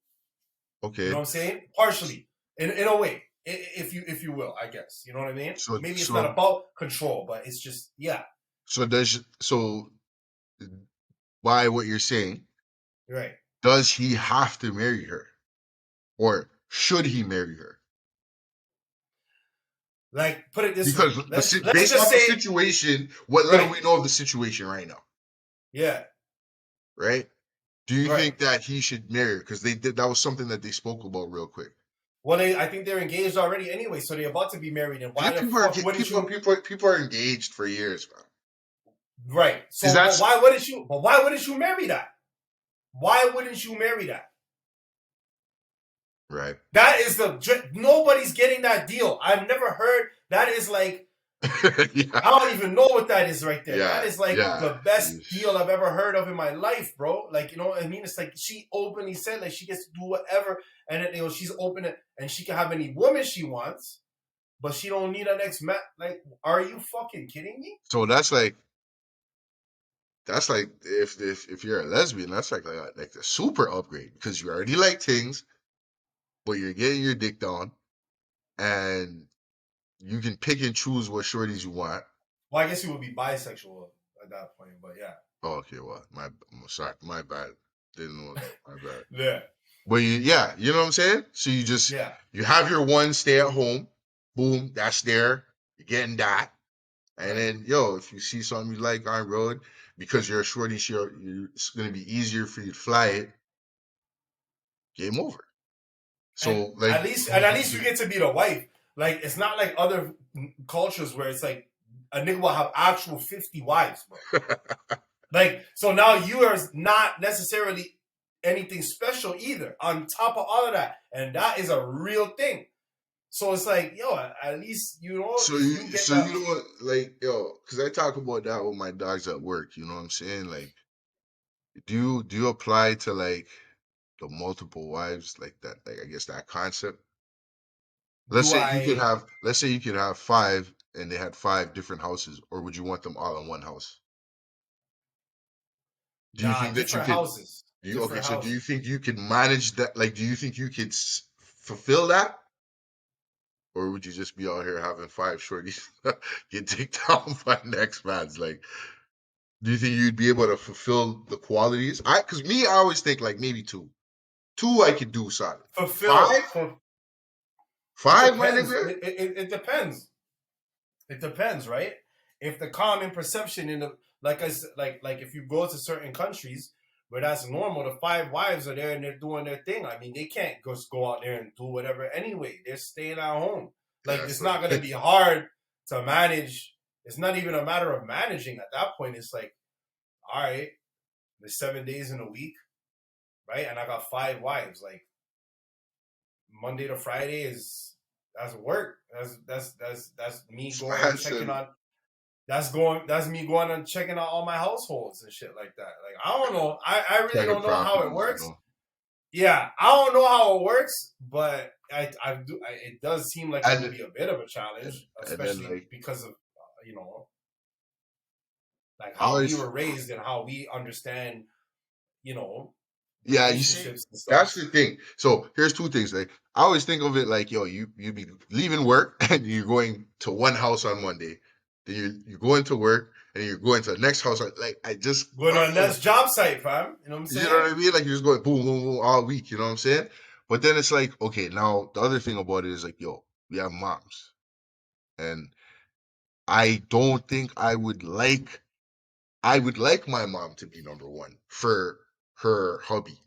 Speaker 2: Okay.
Speaker 1: You know what I'm saying? Partially. In a way. If you will, I guess. You know what I mean?
Speaker 2: So
Speaker 1: maybe it's not about control, but it's just, yeah.
Speaker 2: So by what you're saying,
Speaker 1: Right.
Speaker 2: does he have to marry her? Or should he marry her?
Speaker 1: Like, put it this
Speaker 2: Because
Speaker 1: way. Let's
Speaker 2: based
Speaker 1: just
Speaker 2: on the
Speaker 1: say,
Speaker 2: situation, what little
Speaker 1: right.
Speaker 2: we know of the situation right now,
Speaker 1: Yeah.
Speaker 2: right? Do you
Speaker 1: Right.
Speaker 2: think that he should marry her? Because that was something that they spoke about real quick.
Speaker 1: Well, I think they're engaged already anyway, so they're about to be married. And why the fuck wouldn't you?
Speaker 2: People are engaged for years, man.
Speaker 1: Right. So, but why wouldn't you marry that? Why wouldn't you marry that?
Speaker 2: Right.
Speaker 1: That is nobody's getting that deal. I've never heard. That is like,
Speaker 2: Yeah.
Speaker 1: I don't even know what that is right there.
Speaker 2: Yeah,
Speaker 1: That is like the best deal I've ever heard of in my life, bro. Like, you know what I mean? It's like she openly said, like, she gets to do whatever, and then, you know, she's open it, and she can have any woman she wants, but she don't need an ex man. Like, are you fucking kidding me?
Speaker 2: So that's like if you're a lesbian, that's like a super upgrade, because you already like things, but you're getting your dick down, and you can pick and choose what shorties you want.
Speaker 1: Well, I guess you would be bisexual at that point, but yeah.
Speaker 2: Oh, okay, well, my bad. Didn't know that. My bad.
Speaker 1: Yeah.
Speaker 2: But you know what I'm saying? So you have your one stay at home, boom, that's there. You're getting that. And then, if you see something you like on road, because you're a shorty, it's going to be easier for you to fly it. Game over. So,
Speaker 1: and at least you get to be the wife. Like, it's not like other cultures where it's like a nigga will have actual 50 wives, bro. Like, so now you are not necessarily anything special either, on top of all of that. And that is a real thing. So it's like, yo, at least, you know.
Speaker 2: You know what, like, because I talk about that with my dogs at work, you know what I'm saying? Like, do you apply to, like, the multiple wives, like that, like, I guess that concept? Let's say you could have 5 and they had 5 different houses, or would you want them all in one house? Do you think that you could?
Speaker 1: Houses.
Speaker 2: Do you think you can manage that? Like, do you think you could fulfill that? Or would you just be out here having 5 shorties get dicked down by next man's? Like, do you think you'd be able to fulfill the qualities? Because I always think like maybe 2. 2 I could do solid.
Speaker 1: Fulfill
Speaker 2: 5, my nigga?
Speaker 1: It depends. It depends, right? If the common perception in the like if you go to certain countries where that's normal, the 5 wives are there and they're doing their thing. I mean, they can't just go out there and do whatever anyway. They're staying at home. Like, it's not going to be hard to manage. It's not even a matter of managing at that point. It's like, all right, there's 7 days in a week, right? And I got 5 wives. Like, Monday to Friday that's work. That's me going and checking on. That's me going and checking out all my households and shit like that. Like, I don't know. I really don't know how it works. Yeah, I don't know how it works, but it does seem like it would be a bit of a challenge, especially because of like how we were raised and how we understand,
Speaker 2: Yeah, you see, that's the thing. So here's 2 things. Like, I always think of it like, you'd be leaving work and you're going to one house on Monday, then you go into work, and you're going to the next house. Like I just
Speaker 1: Go to a next job site, fam. You know what I'm saying?
Speaker 2: You know what I mean? Like you're just going boom, boom, boom all week. You know what I'm saying? But then it's like, okay, now the other thing about it is like, yo, we have moms, and I don't think I would like my mom to be number one for her hubby.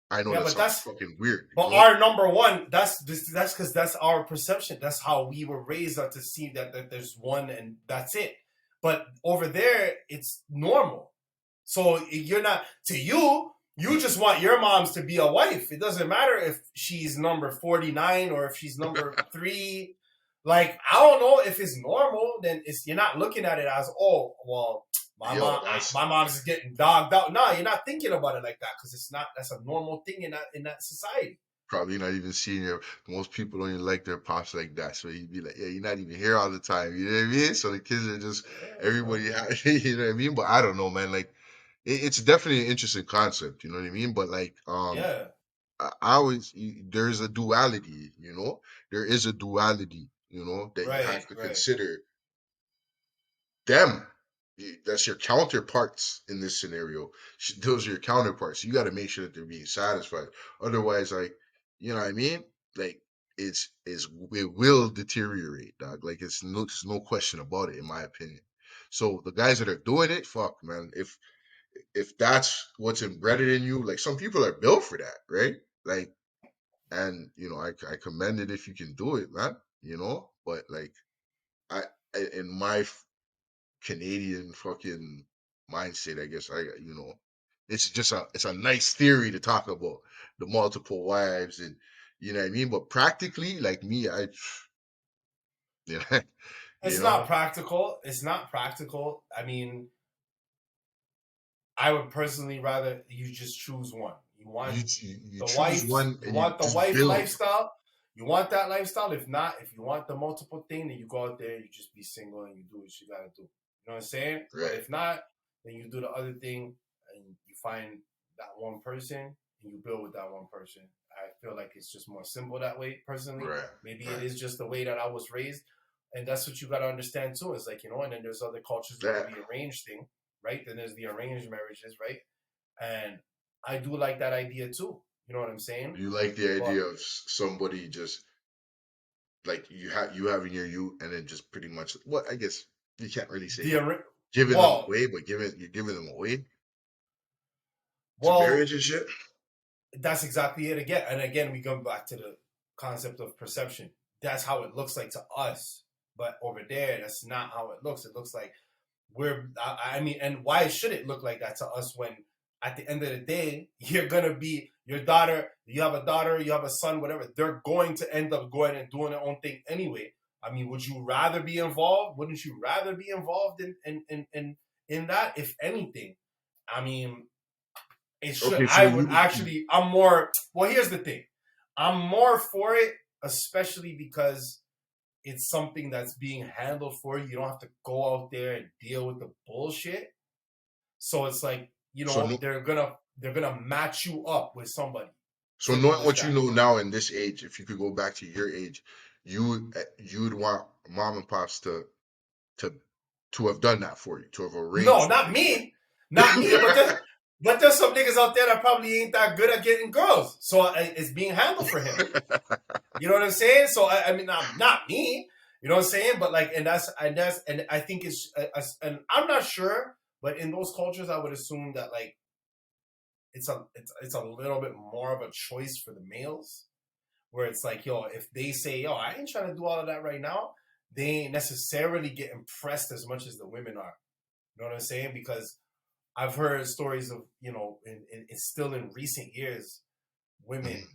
Speaker 2: I know
Speaker 1: Yeah,
Speaker 2: that
Speaker 1: but
Speaker 2: sounds
Speaker 1: that's
Speaker 2: fucking weird.
Speaker 1: but our number one. That's because that's our perception. That's how we were raised to see that there's one and that's it. But over there, it's normal. So you're not to you. You just want your moms to be a wife. It doesn't matter if she's number 49 or if she's number 3. Like I don't know if it's normal. Then you're not looking at it as my mom's is getting dogged out. No, you're not thinking about it like that because it's not. That's a normal thing in that society.
Speaker 2: Probably not even seeing most people don't even like their pops like that. So you'd be like, yeah, you're not even here all the time. You know what I mean? So the kids are just everybody. You know what I mean? But I don't know, man. Like it's definitely an interesting concept. You know what I mean? But like,
Speaker 1: Yeah.
Speaker 2: I always there's a duality. You know, there is a duality. You know that you have to consider them. That's your counterparts in this scenario. Those are your counterparts. You got to make sure that they're being satisfied. Otherwise, like, you know what I mean? Like, it will deteriorate, dog. Like, there's no question about it, in my opinion. So the guys that are doing it, fuck, man. If that's what's embedded in you, like some people are built for that, right? Like, and you know, I commend it if you can do it, man. You know, but like, I in my Canadian fucking mindset, I guess it's a nice theory to talk about the multiple wives and you know what I mean. But practically, like me, yeah,
Speaker 1: It's not practical. It's not practical. I mean, I would personally rather you just choose one. You want
Speaker 2: you choose one.
Speaker 1: You want the wife lifestyle. You want that lifestyle. If not, if you want the multiple thing, then you go out there, you just be single and you do what you gotta do. You know what I'm saying? Right. But if not, then you do the other thing and you find that one person and you build with that one person. I feel like it's just more simple that way, personally. Right. Maybe it is just the way that I was raised. And that's what you gotta understand too. It's like, you know, and then there's other cultures where the arranged thing, right? Then there's the arranged marriages, right? And I do like that idea too. You know what I'm saying?
Speaker 2: You like the idea of somebody just like you having your you and then just pretty much I guess you can't really say giving them away, but you're giving them away. Marriage and shit.
Speaker 1: That's exactly it again. And again, we come back to the concept of perception. That's how it looks like to us. But over there, that's not how it looks. It looks like and why should it look like that to us when at the end of the day, you're going to be your daughter, you have a daughter, you have a son, whatever. They're going to end up going and doing their own thing anyway. I mean, would you rather be involved? Wouldn't you rather be involved in that, if anything? I mean, it should. Okay, so I'm more, well, here's the thing. I'm more for it, especially because it's something that's being handled for you. You don't have to go out there and deal with the bullshit. So it's like, you know, they're gonna match you up with somebody.
Speaker 2: So knowing what you know now in this age, if you could go back to your age, you'd want mom and pops to have done that for you, to have arranged.
Speaker 1: No, not me. But there's some niggas out there that probably ain't that good at getting girls. So it's being handled for him. You know what I'm saying? So I mean, not me. You know what I'm saying? But like, and I think it's, and I'm not sure, but in those cultures, I would assume that like it's a little bit more of a choice for the males, where it's like, yo, if they say, yo, I ain't trying to do all of that right now, they ain't necessarily get impressed as much as the women are. You know what I'm saying? Because I've heard stories of, you know, it's still in recent years, women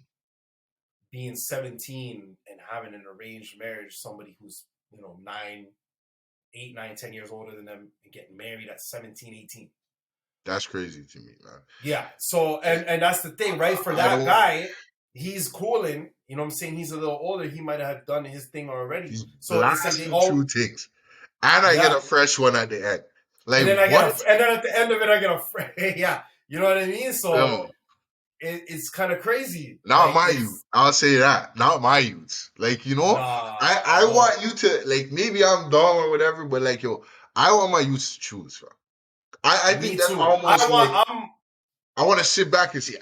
Speaker 1: being 17 and having an arranged marriage, somebody who's, you know, 8, 9, 10 years older than them and getting married at 17, 18.
Speaker 2: That's crazy to me, man.
Speaker 1: Yeah. So, and that's the thing, right? For that guy, he's cooling, you know what I'm saying? He's a little older. He might have done his thing already. So it's like they all
Speaker 2: 2 things. And I get a fresh one at the end. Like,
Speaker 1: and then at the end of it, I get a fresh, yeah. You know what I mean? So it's kind of crazy.
Speaker 2: Not
Speaker 1: Like,
Speaker 2: my youth. I'll say that. Not my youth. Like, you know,
Speaker 1: nah,
Speaker 2: I want you to, like, maybe I'm dumb or whatever, but like, yo, I want my youth to choose, bro. I
Speaker 1: me
Speaker 2: think that's
Speaker 1: too.
Speaker 2: almost like
Speaker 1: I'm
Speaker 2: I want to sit back and see,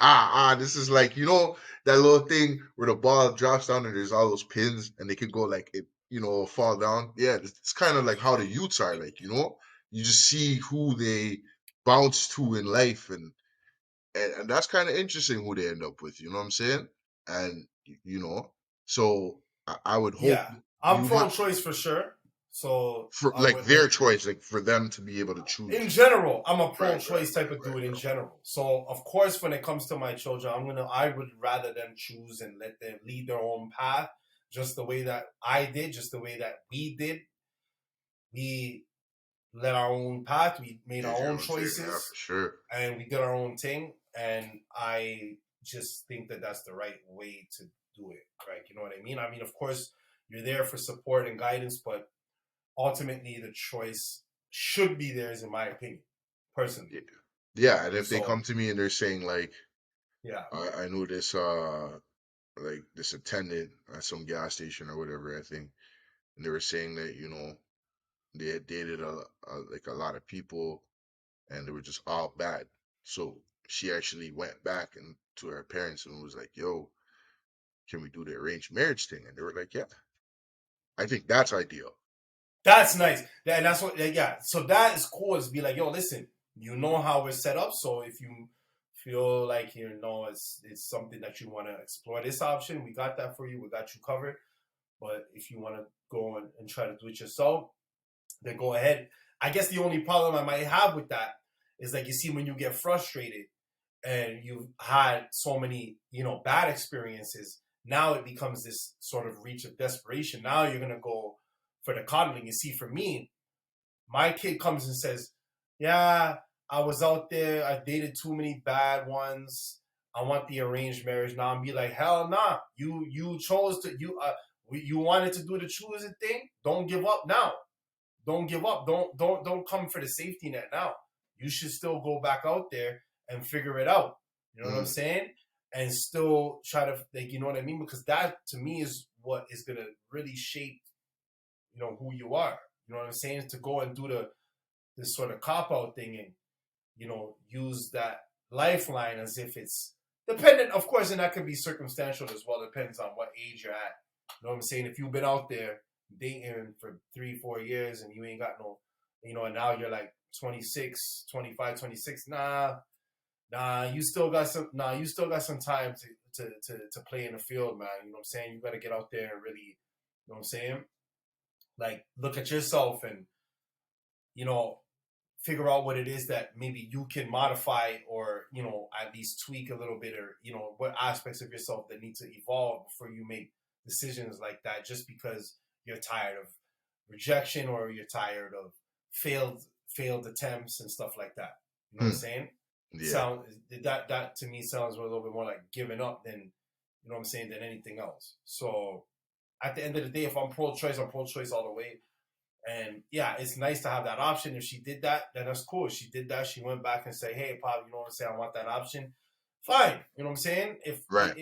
Speaker 2: this is like, you know, that little thing where the ball drops down and there's all those pins and they can go like it, you know, fall down. Yeah, it's kind of like how the youths are, like, you know, you just see who they bounce to in life, and that's kind of interesting who they end up with. You know what I'm saying? And you know, so I would hope
Speaker 1: yeah. I'm
Speaker 2: you have
Speaker 1: pro-choice for sure. So
Speaker 2: for
Speaker 1: I
Speaker 2: like
Speaker 1: would
Speaker 2: their
Speaker 1: like
Speaker 2: choice, like for them to be able to
Speaker 1: in
Speaker 2: choose.
Speaker 1: general, I'm a
Speaker 2: Right,
Speaker 1: pro-choice type of dude in
Speaker 2: bro.
Speaker 1: general. So of course, when it comes to my children, I would rather them choose and let them lead their own path, just the way that I did, just the way that we did. We led our own path. We made
Speaker 2: Did
Speaker 1: our
Speaker 2: your
Speaker 1: own
Speaker 2: own thing, yeah, for
Speaker 1: choices,
Speaker 2: sure.
Speaker 1: and we did our own thing. And I just think that that's the right way to do it. Right? You know what I mean? I mean, of course, you're there for support and guidance, but ultimately, the choice should be theirs, in my opinion, personally.
Speaker 2: Yeah. Yeah, and if they
Speaker 1: So
Speaker 2: come to me and they're saying like,
Speaker 1: yeah,
Speaker 2: I knew this like this attendant at some gas station or whatever, I think, and they were saying that, you know, they had dated like a lot of people and they were just all bad. So she actually went back and to her parents and was like, "Yo, can we do the arranged marriage thing?" And they were like, "Yeah." I think that's ideal.
Speaker 1: that's nice. And that's what, yeah. So that is cool. Is be like, yo, listen, you know how we're set up. So if you feel like you know it's something that you want to explore this option, we got that for you. We got you covered. But if you want to go and try to do it yourself, then go ahead. I guess the only problem I might have with that is like you see when you get frustrated and you've had so many, you know, bad experiences, now it becomes this sort of reach of desperation. Now you're gonna go for the coddling. You see, for me, my kid comes and says, "Yeah, I was out there. I dated too many bad ones. I want the arranged marriage now." And be like, "Hell nah. You chose to you wanted to do the choosing thing. Don't give up now. Don't give up. Don't come for the safety net now. You should still go back out there and figure it out." You know what I'm
Speaker 2: Mm,
Speaker 1: saying? And still try to, like, you know what I mean? Because that to me is what is gonna really shape, you know, who you are. You know what I'm saying? To go and do this sort of cop out thing and, you know, use that lifeline as if it's dependent, of course, and that can be circumstantial as well. Depends on what age you're at. You know what I'm saying? If you've been out there dating for 3-4 years and you ain't got no, you know, and now you're like 26, 25, 26, you still got some time to play in the field, man. You know what I'm saying? You got to get out there and really, you know what I'm saying? Like, look at yourself and, you know, figure out what it is that maybe you can modify or, you know, at least tweak a little bit, or, you know, what aspects of yourself that need to evolve before you make decisions like that, just because you're tired of rejection or you're tired of failed attempts and stuff like that. You know what I'm
Speaker 2: mm,
Speaker 1: saying?
Speaker 2: yeah.
Speaker 1: Sound that to me sounds a little bit more like giving up than, you know what I'm saying, than anything else. So at the end of the day, if I'm pro-choice, I'm pro-choice all the way. And yeah, it's nice to have that option. If she did that, then that's cool. If she did that, she went back and said, "Hey, Pop, you know what I'm saying? I want that option." Fine, you know what I'm saying? If
Speaker 2: Right.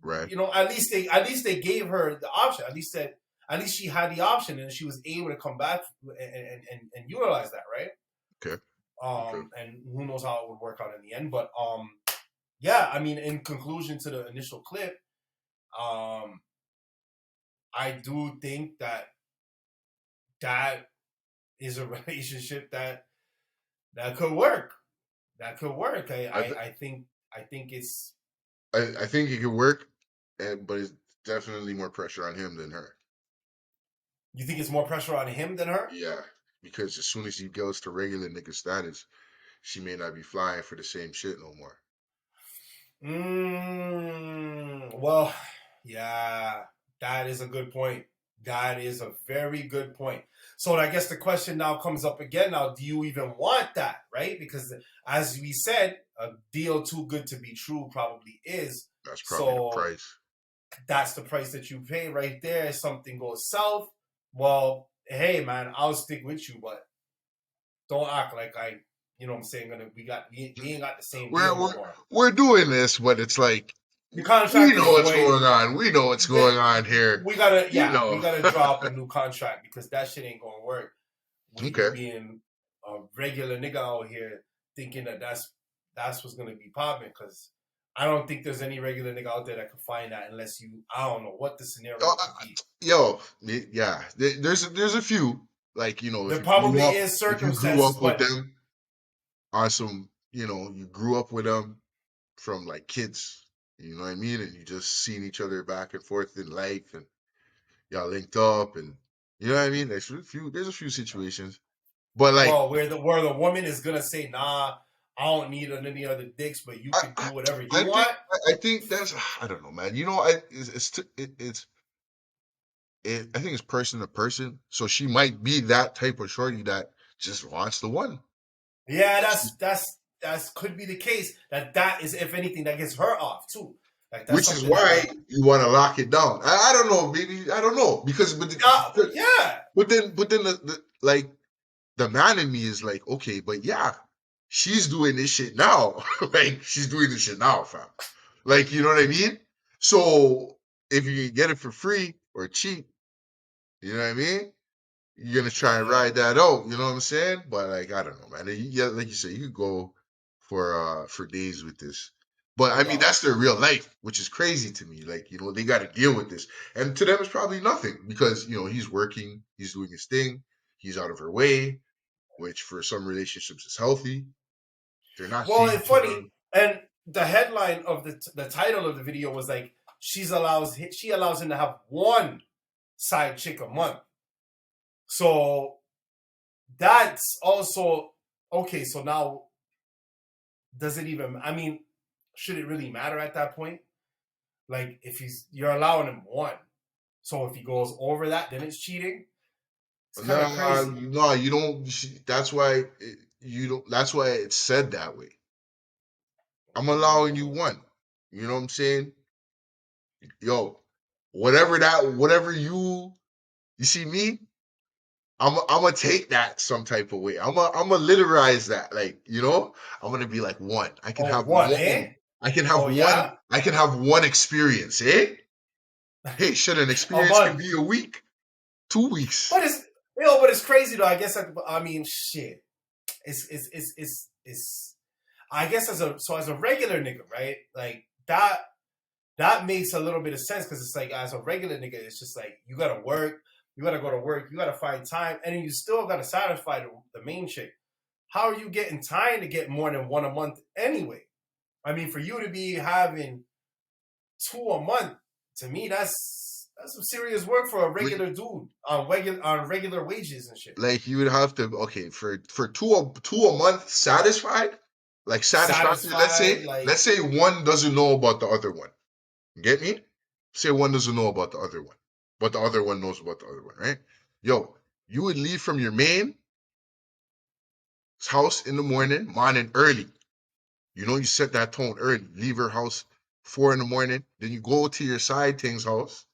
Speaker 2: Right.
Speaker 1: you know, at least they gave her the option. At least she had the option, and she was able to come back and utilize that, right?
Speaker 2: Okay. Okay.
Speaker 1: And who knows how it would work out in the end? But yeah, I mean, in conclusion to the initial clip, I do think that is a relationship that could work. That could work. I think it's.
Speaker 2: I think it could work, but it's definitely more pressure on him than her.
Speaker 1: You think it's more pressure on him than her?
Speaker 2: Yeah, because as soon as he goes to regular nigga status, she may not be flying for the same shit no more.
Speaker 1: Well, yeah, that is a good point. That is a very good point. So I guess the question now comes up again. Now, do you even want that, right? Because as we said, a deal too good to be true probably is.
Speaker 2: That's probably the
Speaker 1: So
Speaker 2: price.
Speaker 1: that's the price that you pay right there. If something goes south, well, hey man, I'll stick with you, but don't act like you know what I'm saying, we ain't got the same
Speaker 2: We're,
Speaker 1: deal no
Speaker 2: we're,
Speaker 1: more.
Speaker 2: we're doing this, but it's like,
Speaker 1: The
Speaker 2: we
Speaker 1: contract
Speaker 2: know
Speaker 1: is
Speaker 2: what's
Speaker 1: void.
Speaker 2: going on. We know what's going on here.
Speaker 1: We gotta
Speaker 2: know.
Speaker 1: we gotta drop a new contract because that shit ain't gonna work. With
Speaker 2: Okay.
Speaker 1: you being a regular nigga out here thinking that's what's gonna be popping, because I don't think there's any regular nigga out there that can find that unless I don't know what the scenario could be.
Speaker 2: Yeah. There's a few, like, you know,
Speaker 1: There probably is
Speaker 2: if you grew
Speaker 1: circumstances,
Speaker 2: up with
Speaker 1: but
Speaker 2: them on some, you know, you grew up with them from like kids, you know what I mean, and you just seen each other back and forth in life, and y'all linked up, and you know what I mean. There's a few situations, but like,
Speaker 1: well, where the woman is gonna say, nah, I don't need any other dicks, but you can do whatever you want.
Speaker 2: I think that's, I don't know, man. You know, I think it's person to person. So she might be that type of shorty that just wants the one.
Speaker 1: Yeah, that's could be the case. That is, if anything, that gets her off too. Like, that's
Speaker 2: Which is
Speaker 1: something
Speaker 2: why
Speaker 1: that, like,
Speaker 2: you want to lock it down. I don't know, maybe I don't know, because
Speaker 1: yeah.
Speaker 2: but then the like the man in me is like, okay, but yeah, she's doing this shit now. Like, she's doing this shit now, fam. Like, you know what I mean? So if you can get it for free or cheap, you know what I mean? You're gonna try and ride that out, you know what I'm saying? But like, I don't know, man. Yeah, like you said, you could go for days with this. But
Speaker 1: No
Speaker 2: I mean,
Speaker 1: doubt.
Speaker 2: that's their real life, which is crazy to me. Like, you know, they got to deal with this, and to them, it's probably nothing because, you know, he's working, he's doing his thing, he's out of her way, which for some relationships is healthy. They're not
Speaker 1: Well,
Speaker 2: seeing
Speaker 1: it's
Speaker 2: each
Speaker 1: funny,
Speaker 2: other.
Speaker 1: and the headline of the title of the video was like, she allows him to have one side chick a month. So that's also okay. So now, does it even? I mean, should it really matter at that point? Like, if you're allowing him one, so if he goes over that, then it's cheating. It's kind of crazy.
Speaker 2: No, you don't. That's why you don't. That's why it's said that way. I'm allowing you one. You know what I'm saying? Yo, whatever you see me, I'm gonna take that some type of way. I'm gonna literalize that. Like, you know, I'm gonna be like, one. I can
Speaker 1: Oh,
Speaker 2: have
Speaker 1: one,
Speaker 2: one.
Speaker 1: eh?
Speaker 2: I can have
Speaker 1: Oh, yeah?
Speaker 2: I can have one experience, eh? Hey, shit, an
Speaker 1: A
Speaker 2: experience can
Speaker 1: month.
Speaker 2: be a week, 2 weeks.
Speaker 1: But it's crazy though. I guess, I mean, shit. It's I guess as a regular nigga, right? Like, that makes a little bit of sense, because it's like, as a regular nigga, it's just like, you gotta work, you gotta go to work, you gotta find time, and you still gotta satisfy the main chick. How are you getting time to get more than one a month anyway? I mean, for you to be having two a month, to me, that's some serious work for a regular dude on regular wages and shit.
Speaker 2: Like, you would have to, okay, for two a month satisfied, like satisfaction.
Speaker 1: Satisfied, like,
Speaker 2: Let's say one doesn't know about the other one. Get me? Say one doesn't know about the other one, but the other one knows about the other one, right? Yo, you would leave from your main house in the morning early. You know, you set that tone early. Leave her house 4 in the morning. Then you go to your side thing's house,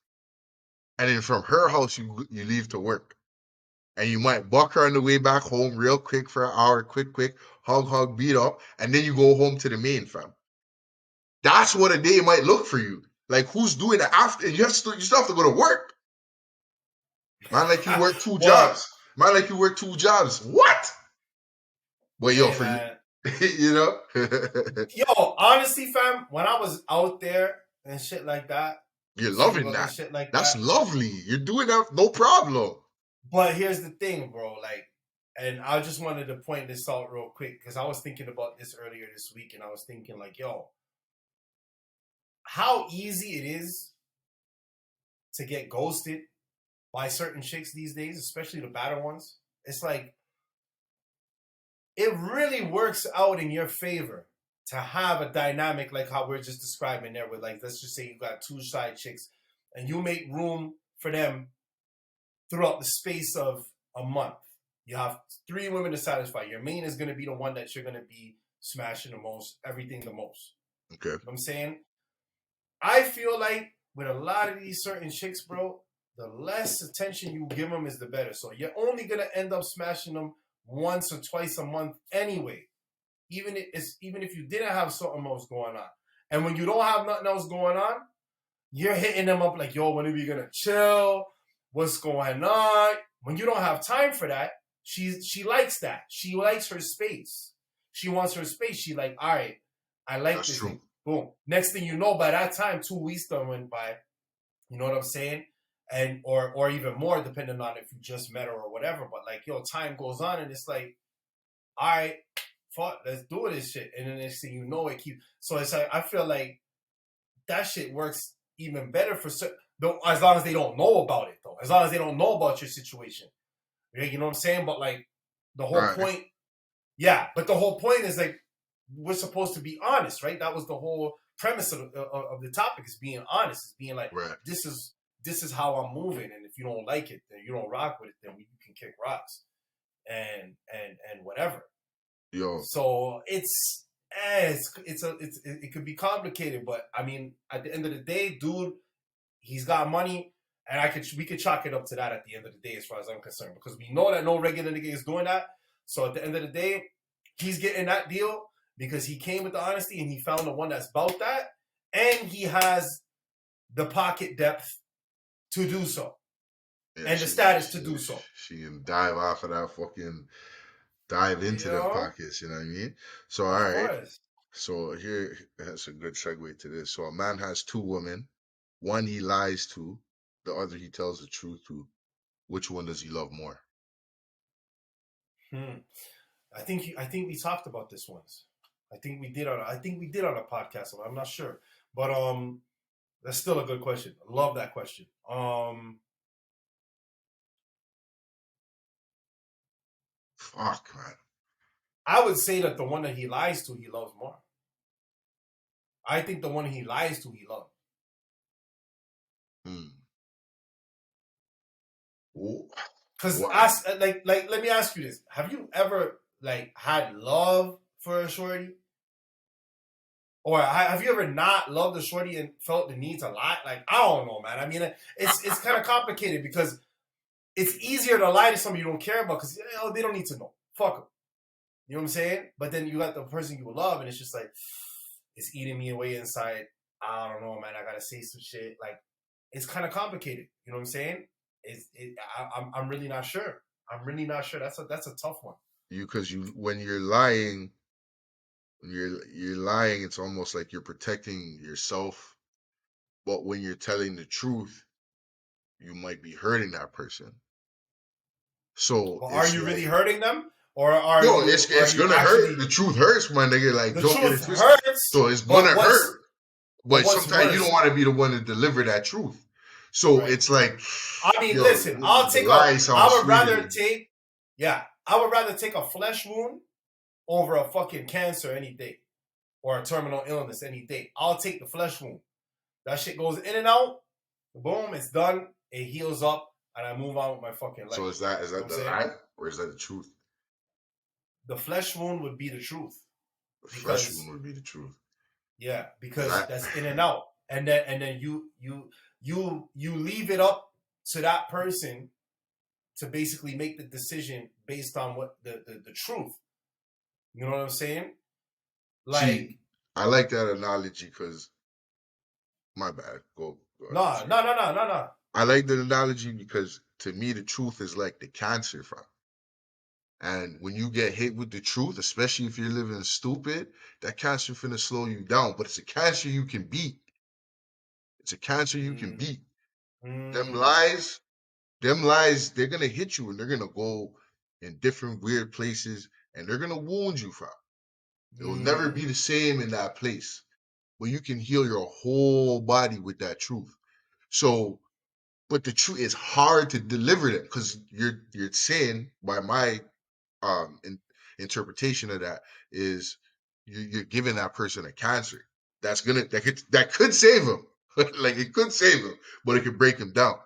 Speaker 2: and then from her house you leave to work. And you might buck her on the way back home real quick for an hour, quick, hug, beat up, and then you go home to the main, fam. That's what a day might look for you. Like, who's doing it after? You still have to go to work. Man, like you work two
Speaker 1: well,
Speaker 2: jobs. Man, like you work two jobs. What? Well, yo,
Speaker 1: hey,
Speaker 2: for you,
Speaker 1: man.
Speaker 2: you know.
Speaker 1: Yo, honestly, fam, when I was out there and shit like that,
Speaker 2: You're loving
Speaker 1: single and
Speaker 2: that.
Speaker 1: shit like
Speaker 2: That's
Speaker 1: that.
Speaker 2: lovely. You're doing that, no problem.
Speaker 1: But here's the thing, bro. Like, and I just wanted to point this out real quick, because I was thinking about this earlier this week, and I was thinking, like, yo, how easy it is to get ghosted by certain chicks these days, especially the better ones. It's like, it really works out in your favor to have a dynamic like how we're just describing there, with, like, let's just say you got two side chicks and you make room for them throughout the space of a month. You have 3 women to satisfy. Your main is going to be the one that you're going to be smashing the most, everything the most.
Speaker 2: Okay.
Speaker 1: You know what I'm saying? I feel like with a lot of these certain chicks, bro, the less attention you give them is the better. So you're only going to end up smashing them once or twice a month anyway. even if you didn't have something else going on, and when you don't have nothing else going on, you're hitting them up like, yo, when are we gonna chill? What's going on? When you don't have time for that, she likes that. She likes her space. She wants her space. She like, all right, I like
Speaker 2: That's
Speaker 1: this
Speaker 2: true.
Speaker 1: thing. Boom. Next thing you know, by that time, 2 weeks done went by. You know what I'm saying? And or even more, depending on if you just met her or whatever. But like, yo, time goes on, and it's like, all right, fuck, let's do this shit. And then next thing you know, it keeps. So it's like, I feel like that shit works even better for certain, as long as they don't know about it, though. As long as they don't know about your situation. You know what I'm saying? But like, the whole point, yeah, but the whole point is like, we're supposed to be honest, right? That was the whole premise of the topic, is being honest. Is being like, this is how I'm moving, and if you don't like it, then you don't rock with it, then you can kick rocks, and whatever.
Speaker 2: Yo.
Speaker 1: So it could be complicated, but I mean, at the end of the day, dude, he's got money, and we could chalk it up to that at the end of the day, as far as I'm concerned, because we know that no regular nigga is doing that. So at the end of the day, he's getting that deal because he came with the honesty and he found the one that's about that, and he has the pocket depth to do so, and the status to do so.
Speaker 2: She can dive off of that fucking. Dive into them pockets, you know what I mean? So, all right. So here, that's a good segue to this. So a man has 2 women. One he lies to, the other he tells the truth to. Which one does he love more?
Speaker 1: I think we talked about this once. I think we did on a podcast. I'm not sure, but that's still a good question. I love that question.
Speaker 2: Fuck, man.
Speaker 1: I would say that the one that he lies to, he loves more. I think the one he lies to, he loves. Because let me ask you this: have you ever like had love for a shorty, or have you ever not loved a shorty and felt the need to lie? Like, I don't know, man. I mean, it's kind of complicated because it's easier to lie to somebody you don't care about because they don't need to know. Fuck them. You know what I'm saying? But then you got the person you love, and it's just like, it's eating me away inside. I don't know, man. I gotta say some shit. Like, it's kind of complicated. You know what I'm saying? I'm really not sure. I'm really not sure. That's a tough one.
Speaker 2: When you're lying, it's almost like you're protecting yourself. But when you're telling the truth, you might be hurting that person. So
Speaker 1: well, are you really hurting them? Or are you?
Speaker 2: It's gonna hurt. The truth hurts, my nigga. Like,
Speaker 1: the truth hurts.
Speaker 2: So it's gonna hurt. But sometimes you don't want to be the one to deliver that truth. So it's like,
Speaker 1: I mean, listen. I would rather take a flesh wound over a fucking cancer any day, or a terminal illness any day. I'll take the flesh wound. That shit goes in and out. Boom, it's done. It heals up, and I move on with my fucking life.
Speaker 2: So is that the lie, or is that the truth?
Speaker 1: The flesh wound would be the truth.
Speaker 2: The flesh wound would be the truth.
Speaker 1: Yeah, because that's in and out, and then you leave it up to that person to basically make the decision based on what the truth. You know what I'm saying? Like,
Speaker 2: see, I like that analogy because my bad. Go.
Speaker 1: No.
Speaker 2: I like the analogy because to me the truth is like the cancer, fam. And when you get hit with the truth, especially if you're living stupid, that cancer finna slow you down. But it's a cancer you can beat. It's a cancer you can beat. Them lies, they're gonna hit you and they're gonna go in different weird places and they're gonna wound you, fam. It will never be the same in that place. But you can heal your whole body with that truth. So, but the truth is hard to deliver that because you're saying, by my interpretation of that, is you're giving that person a cancer that could save him. Like, it could save him, but it could break him down.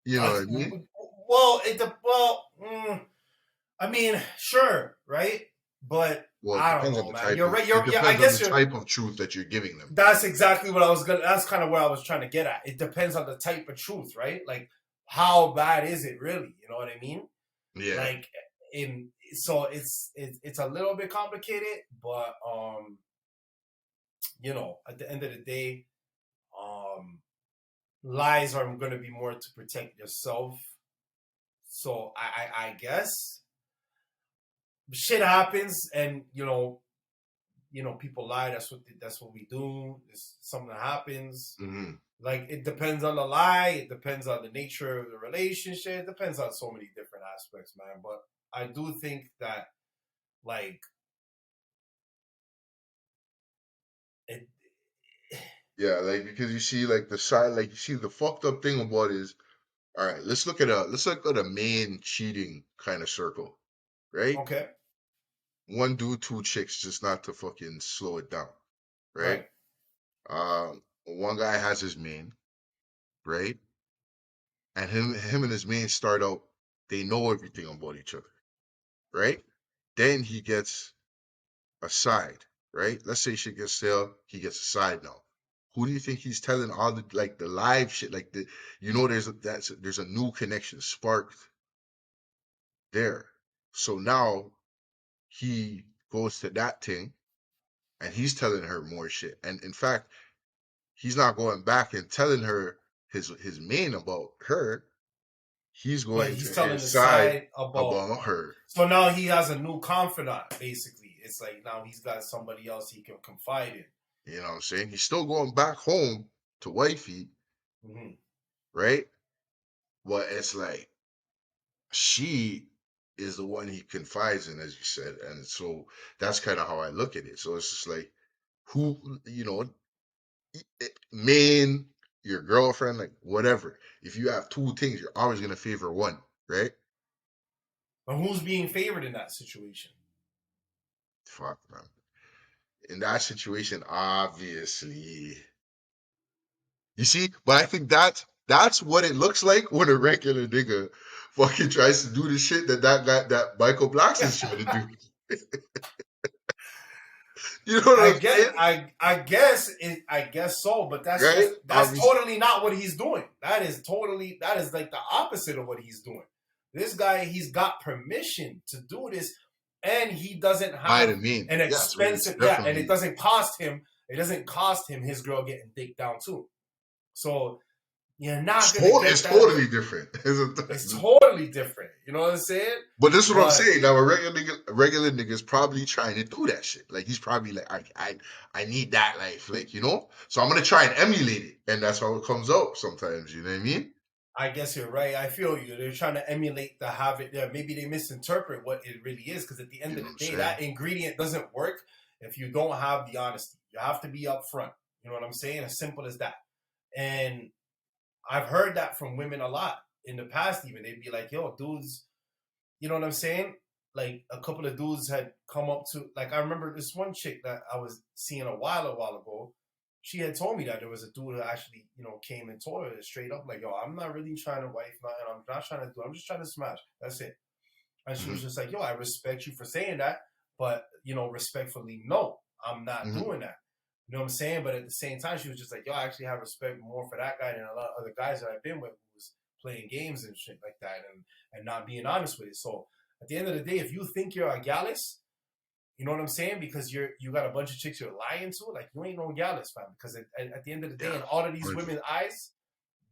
Speaker 2: You know what I mean?
Speaker 1: I mean, sure, right? But I don't know, man. You're right.
Speaker 2: I guess the type of truth that you're giving them.
Speaker 1: That's exactly what I was gonna. That's kind of where I was trying to get at. It depends on the type of truth, right? Like, how bad is it really? You know what I mean?
Speaker 2: Yeah.
Speaker 1: Like, so it's a little bit complicated, but you know, at the end of the day, lies are going to be more to protect yourself. So I guess shit happens, and you know, people lie. That's what we do. It's something that happens.
Speaker 2: Mm-hmm.
Speaker 1: Like, it depends on the lie. It depends on the nature of the relationship. It depends on so many different aspects, man. But I do think that, like, it.
Speaker 2: Yeah, like because you see, like the side, like you see the fucked up thing about it is, all right, let's look at a main cheating kind of circle, right?
Speaker 1: Okay.
Speaker 2: One dude, two chicks, just not to fucking slow it down, right?
Speaker 1: Right.
Speaker 2: One guy has his main, right? And him and his main start out, they know everything about each other, right? Then he gets a side, right? Let's say shit gets stale, he gets a side now. Who do you think he's telling all the like the live shit, like there's a new connection sparked there. So now he goes to that thing and he's telling her more shit. And in fact, he's not going back and telling her his main about her. He's
Speaker 1: But
Speaker 2: going to
Speaker 1: he's telling the
Speaker 2: his side
Speaker 1: side about.
Speaker 2: about her.
Speaker 1: So now he has a new confidant, basically. It's like now he's got somebody else he can confide in.
Speaker 2: You know what I'm saying? He's still going back home to wifey,
Speaker 1: Mm-hmm.
Speaker 2: right? But it's like she is the one he confides in, as you said, and so that's kind of how I look at it. So it's just like, who, main, your girlfriend, like whatever. If you have two things, you're always gonna favor one, right?
Speaker 1: But who's being favored in that situation?
Speaker 2: Fuck, man. In that situation, obviously, you see, but I think that's what it looks like when a regular nigga fucking tries to do the shit that Michael Blackson's trying to do. You know what I'm saying?
Speaker 1: I guess so, but that's
Speaker 2: Right?
Speaker 1: that's totally not what he's doing. That is like the opposite of what he's doing. This guy, he's got permission to do this, and he doesn't have an expensive, and it doesn't cost him. It doesn't cost him his girl getting dick down too. So you're not gonna get
Speaker 2: it's
Speaker 1: that.
Speaker 2: Totally different.
Speaker 1: It's totally different. You know what I'm saying?
Speaker 2: But this is what I'm saying. Now a regular nigga's probably trying to do that shit. Like he's probably like, I need that life, like, you know? So I'm gonna try and emulate it. And that's how it comes out sometimes, you know what I mean?
Speaker 1: I guess you're right. I feel you. They're trying to emulate the habit. Yeah, maybe they misinterpret what it really is, because at the end of the day, that ingredient doesn't work if you don't have the honesty. You have to be upfront. You know what I'm saying? As simple as that. And I've heard that from women a lot in the past. Even they'd be like, "Yo, dudes," you know what I'm saying? Like a couple of dudes had come up to, like, I remember this one chick that I was seeing a while ago. She had told me that there was a dude who actually, came and told her straight up, like, "Yo, I'm not really trying to wife nothing. I'm not trying to do. I'm just trying to smash. That's it." And she was just like, "Yo, I respect you for saying that, but respectfully, no, I'm not doing that." You know what I'm saying? But at the same time, she was just like, "Yo, I actually have respect more for that guy than a lot of other guys that I've been with who was playing games and shit like that and not being honest with it." So at the end of the day, if you think you're a gallus, you know what I'm saying? Because you got a bunch of chicks you're lying to, like, you ain't no gallus, fam. Because at the end of the day, in all of these women's eyes,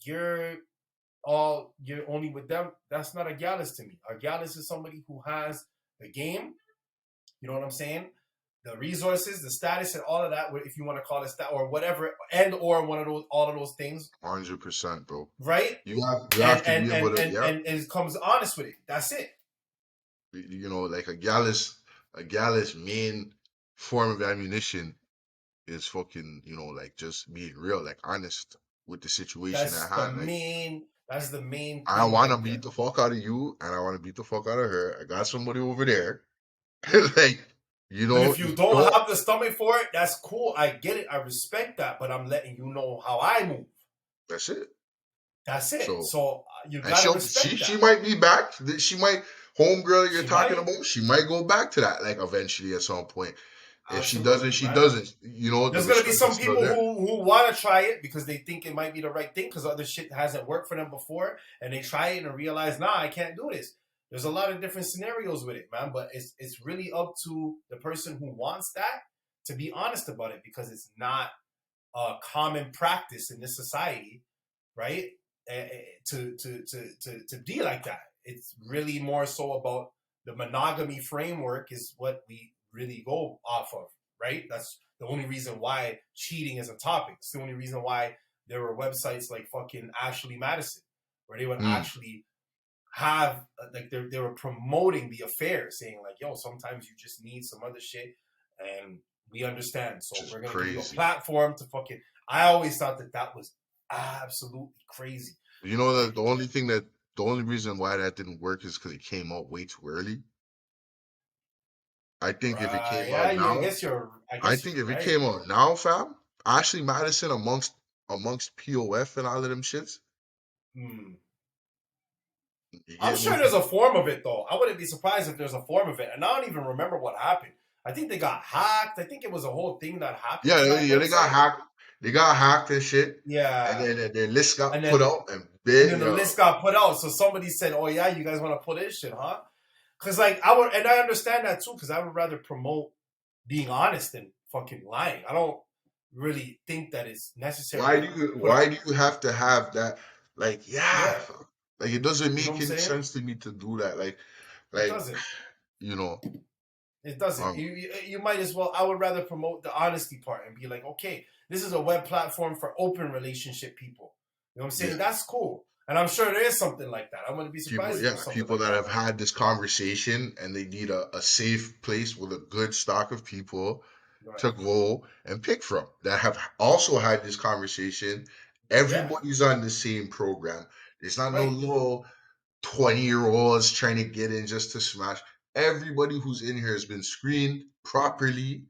Speaker 1: you're only with them. That's not a gallus to me. A gallus is somebody who has the game. You know what I'm saying? The resources, the status, and all of that, if you want to call it that, or whatever, and or one of those, all of those things.
Speaker 2: 100%, bro.
Speaker 1: Right?
Speaker 2: You have to be able to,
Speaker 1: and it comes honest with it. That's it.
Speaker 2: Like a gallus main form of ammunition is fucking, like just being real, like honest with the situation at hand.
Speaker 1: That's the main thing.
Speaker 2: I want to beat the fuck out of you, and I want to beat the fuck out of her. I got somebody over there. Like,
Speaker 1: and if you don't have the stomach for it, that's cool. I get it. I respect that, but I'm letting you know how I move.
Speaker 2: That's it.
Speaker 1: So you gotta respect that.
Speaker 2: She might be back. She might, homegirl you're talking about, she might go back to that, like, eventually at some point. If she doesn't, she doesn't. There's
Speaker 1: gonna be some people who want to try it because they think it might be the right thing because other shit hasn't worked for them before, and they try it and realize, nah, I can't do this. There's a lot of different scenarios with it, man. But it's really up to the person who wants that to be honest about it, because it's not a common practice in this society, right? To be like that. It's really more so about the monogamy framework is what we really go off of, right? That's the only reason why cheating is a topic. It's the only reason why there were websites like fucking Ashley Madison, where they would actually have like they were promoting the affair, saying like, yo, sometimes you just need some other shit, and we understand. So we're gonna give you a platform to fucking. I always thought that was absolutely crazy.
Speaker 2: You know that the only reason why that didn't work is because it came out way too early. I think if it came out now, I think if it came out now, fam, Ashley Madison amongst POF and all of them shits.
Speaker 1: I'm sure there's a form of it though. I wouldn't be surprised if there's a form of it, and I don't even remember what happened. I think they got hacked. I think it was a whole thing that happened.
Speaker 2: Yeah, they got hacked. They got hacked and shit.
Speaker 1: Yeah.
Speaker 2: And then their list got put out and big.
Speaker 1: And then the list got put out. So somebody said, oh yeah, you guys want to put in shit, huh? Because like I understand that too, because I would rather promote being honest than fucking lying. I don't really think that it's necessary.
Speaker 2: Why do you have to have that? Like, like it doesn't make any sense to me to do that. Like
Speaker 1: it doesn't.
Speaker 2: You know.
Speaker 1: It doesn't. You might as well. I would rather promote the honesty part and be like, okay, this is a web platform for open relationship people. You know what I'm saying? That's cool. And I'm sure there is something like that. I wouldn't be surprised.
Speaker 2: People that have had this conversation and they need a safe place with a good stock of people to go and pick from that have also had this conversation. Everybody's on the same program. There's not no little 20-year-olds trying to get in just to smash. Everybody who's in here has been screened properly,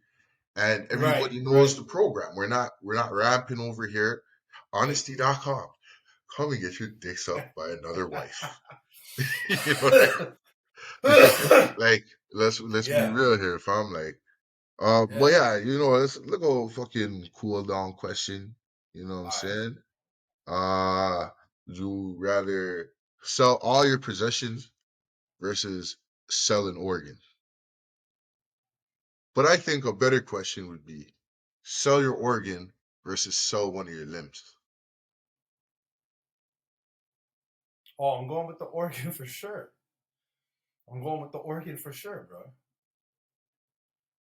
Speaker 2: and everybody knows the program. We're not ramping over here. Honesty.com. Come and get your dicks up by another wife. Like, let's be real here, fam. Like, but yeah, let's go fucking cool down question. You know what I'm saying? Would you rather sell all your possessions versus sell an organ? But I think a better question would be sell your organ versus sell one of your limbs.
Speaker 1: Oh, I'm going with the organ for sure. bro.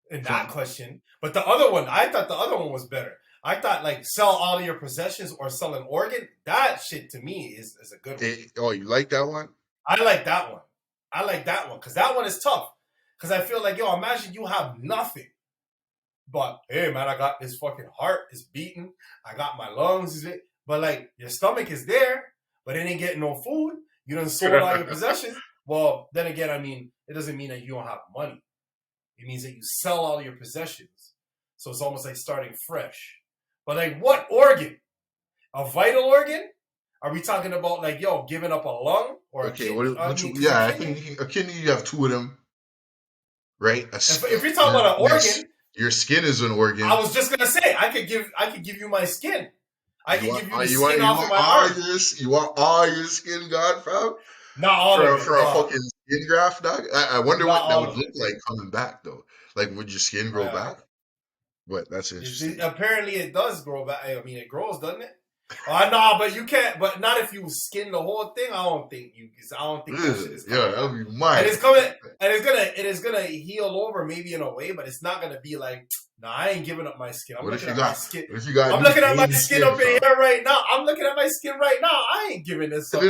Speaker 1: In that question. But the other one, I thought the other one was better. I thought like sell all of your possessions or sell an organ. That shit to me is a good one.
Speaker 2: You like that one?
Speaker 1: I like that one. Because that one is tough. Because I feel like, yo, imagine you have nothing. But, hey, man, I got this fucking heart is beating. I got my lungs. But, like, your stomach is there, but it ain't getting no food. You done sold all your possessions. Well, then again, I mean, it doesn't mean that you don't have money. It means that you sell all your possessions. So it's almost like starting fresh. But, like, what organ? A vital organ? Are we talking about, like, yo, giving up a lung? Or
Speaker 2: okay, I think a kidney, you have two of them. Right?
Speaker 1: If you're talking about an organ,
Speaker 2: your skin is an organ.
Speaker 1: I was just gonna say I could give you my skin. I can give you the skin off of my arm.
Speaker 2: You want all your skin gone, fam?
Speaker 1: Not all of it.
Speaker 2: For a fucking skin graft, dog. I wonder what that would look like coming back, though. Like, would your skin grow back? But that's interesting.
Speaker 1: Apparently, it does grow back. I mean, it grows, doesn't it? No, but you can't. But not if you skin the whole thing. I don't think that shit is coming.
Speaker 2: Yeah, that'd be mine.
Speaker 1: And it's coming. And it is gonna heal over maybe in a way, but it's not gonna be like, nah, I ain't giving up my skin. I'm looking at my skin up in here right now. I'm looking at my skin right now. I ain't giving this up. I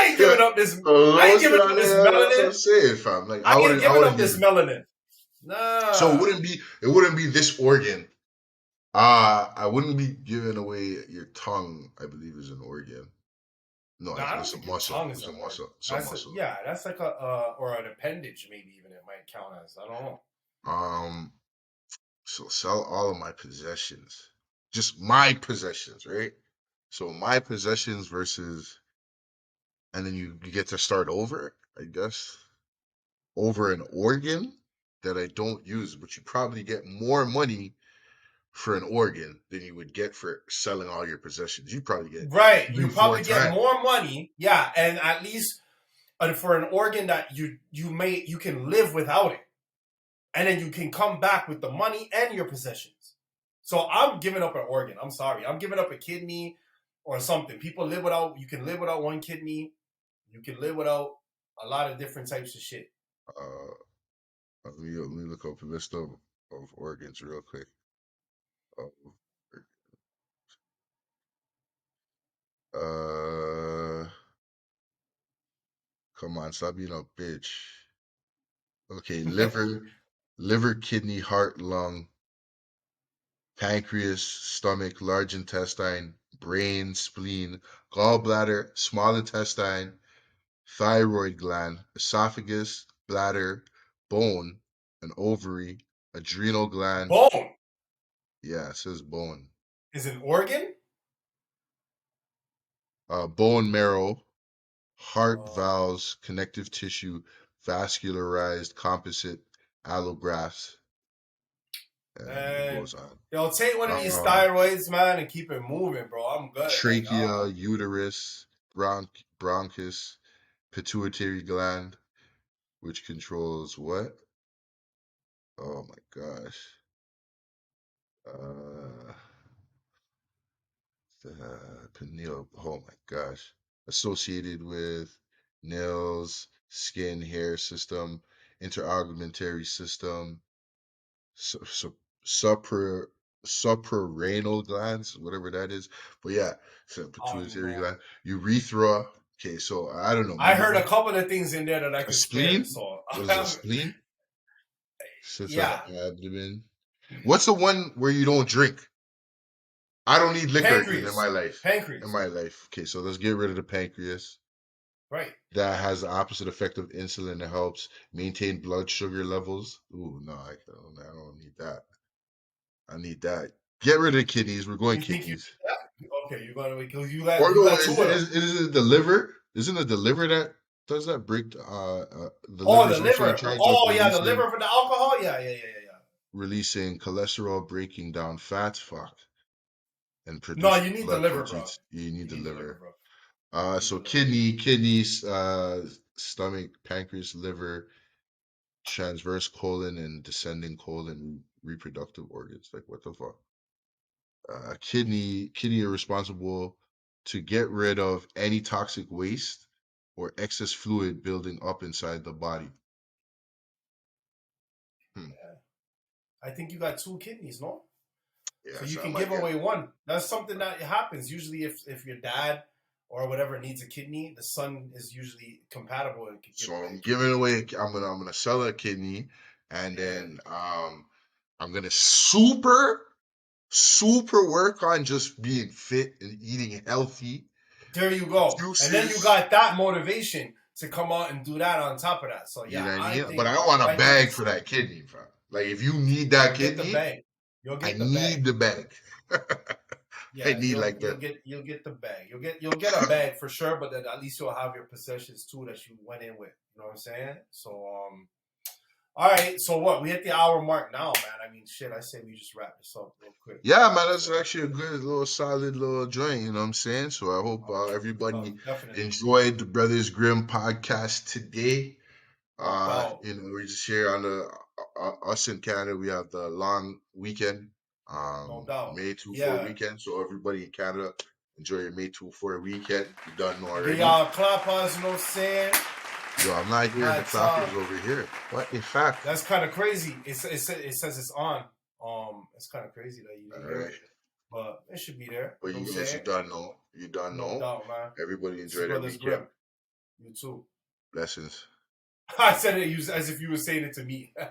Speaker 1: ain't giving up this. I ain't giving up this melanin.
Speaker 2: That's what I'm saying, fam. Like,
Speaker 1: I ain't giving up this melanin. Nah.
Speaker 2: So it wouldn't be this organ. I wouldn't be giving away your tongue. I believe is an organ. No, it's a muscle. It's a muscle.
Speaker 1: Yeah, that's like or an appendage. Maybe even it might count as. I don't know.
Speaker 2: So sell all of my possessions, just my possessions, right? So my possessions versus, and then you get to start over, I guess, over an organ that I don't use, but you probably get more money for an organ than you would get for selling all your possessions. You probably get
Speaker 1: Right.
Speaker 2: 3,
Speaker 1: You
Speaker 2: 4
Speaker 1: probably get
Speaker 2: times.
Speaker 1: more money. Yeah, and at least for an organ that you can live without it. And then you can come back with the money and your possessions. So I'm giving up an organ. I'm sorry. I'm giving up a kidney or something. You can live without one kidney. You can live without a lot of different types of shit.
Speaker 2: Let me look up a list of organs real quick. Come on, stop being a bitch. Okay, liver, kidney, heart, lung, pancreas, stomach, large intestine, brain, spleen, gallbladder, small intestine, thyroid gland, esophagus, bladder, bone, an ovary, adrenal gland.
Speaker 1: Bone
Speaker 2: Yeah, it says bone.
Speaker 1: is an organ?
Speaker 2: Bone marrow, heart valves, connective tissue, vascularized composite allografts. And it goes on.
Speaker 1: Yo, take one of these thyroids, man, and keep it moving, bro. I'm good.
Speaker 2: Trachea, uterus, bronchus, pituitary gland, which controls what? Oh my gosh. The pineal. Oh my gosh. Associated with nails, skin, hair system, interaugmentary system, suprarenal glands, whatever that is. But yeah, so pituitary gland, urethra. Okay, so I don't know.
Speaker 1: I
Speaker 2: Maybe
Speaker 1: heard a couple of things in there that I
Speaker 2: a
Speaker 1: could spare.
Speaker 2: spleen.
Speaker 1: So
Speaker 2: What is a spleen? Sits on
Speaker 1: yeah,
Speaker 2: the abdomen. What's the one where you don't drink? I don't need liquor in my life.
Speaker 1: Pancreas.
Speaker 2: In my life. Okay, so let's get rid of the pancreas.
Speaker 1: Right.
Speaker 2: That has the opposite effect of insulin. It helps maintain blood sugar levels. Ooh, no, I don't need that. I need that. Get rid of the kidneys. We're going kidneys.
Speaker 1: Okay, you're going to because you
Speaker 2: Or
Speaker 1: got
Speaker 2: no,
Speaker 1: two of them.
Speaker 2: is it the liver? Isn't it the liver that does that break? The
Speaker 1: the
Speaker 2: liver
Speaker 1: liver. The liver for the alcohol. Yeah.
Speaker 2: Releasing cholesterol, breaking down fats. Fuck. And produce
Speaker 1: no, you need
Speaker 2: blood
Speaker 1: the liver,
Speaker 2: proteins.
Speaker 1: Bro.
Speaker 2: You need the liver.
Speaker 1: Bro.
Speaker 2: So kidneys, stomach, pancreas, liver, transverse colon, and descending colon, reproductive organs. Like what the fuck? Kidney are responsible to get rid of any toxic waste or excess fluid building up inside the body.
Speaker 1: Yeah. I think you got 2 kidneys, no?
Speaker 2: Yeah,
Speaker 1: so you can give away one. That's something that happens. Usually if your dad or whatever needs a kidney, the son is usually compatible and can give
Speaker 2: away. I'm giving away. I'm gonna sell a kidney, and then I'm gonna super work on just being fit and eating healthy.
Speaker 1: There you go.
Speaker 2: Juices.
Speaker 1: And then you got that motivation to come out and do that on top of that. So yeah,
Speaker 2: you know what I mean? But I want a bag for that kidney, fam. Like if you need that kidney,
Speaker 1: get the bag. You'll get
Speaker 2: I need the bag.
Speaker 1: Yeah, you'll get the bag. You'll get a bag for sure, but then at least you'll have your possessions too that you went in with. You know what I'm saying? So all right, so what? We hit the hour mark now, man. I mean, shit, I say we just wrap this up real quick.
Speaker 2: Yeah, man, that's actually a good little solid little joint, you know what I'm saying? So I hope everybody enjoyed the Brothers Grimm podcast today. We're just here on the us in Canada. We have the long weekend,
Speaker 1: no doubt.
Speaker 2: May 2-4 weekend. So everybody in Canada, enjoy your May 2-4 weekend. You done know already.
Speaker 1: Y'all clappers, you know what I'm saying?
Speaker 2: Yo, I'm not hearing the clappers over here. What in fact?
Speaker 1: That's kind of crazy. It says it's on. It's kind of crazy that you didn't hear it, but it should be there.
Speaker 2: But you done know. You done know.
Speaker 1: No doubt, man.
Speaker 2: Everybody enjoy their weekend.
Speaker 1: You too.
Speaker 2: Blessings.
Speaker 1: I said it as if you were saying it to me. All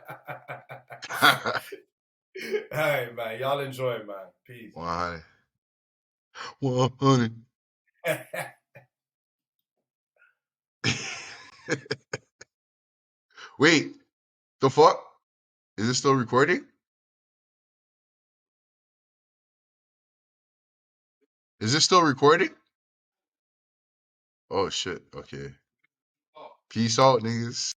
Speaker 1: right, man. Y'all enjoy, man. Peace.
Speaker 2: 100. Wait, the fuck? Is it still recording? Is it still recording? Oh shit, okay. Peace out, niggas.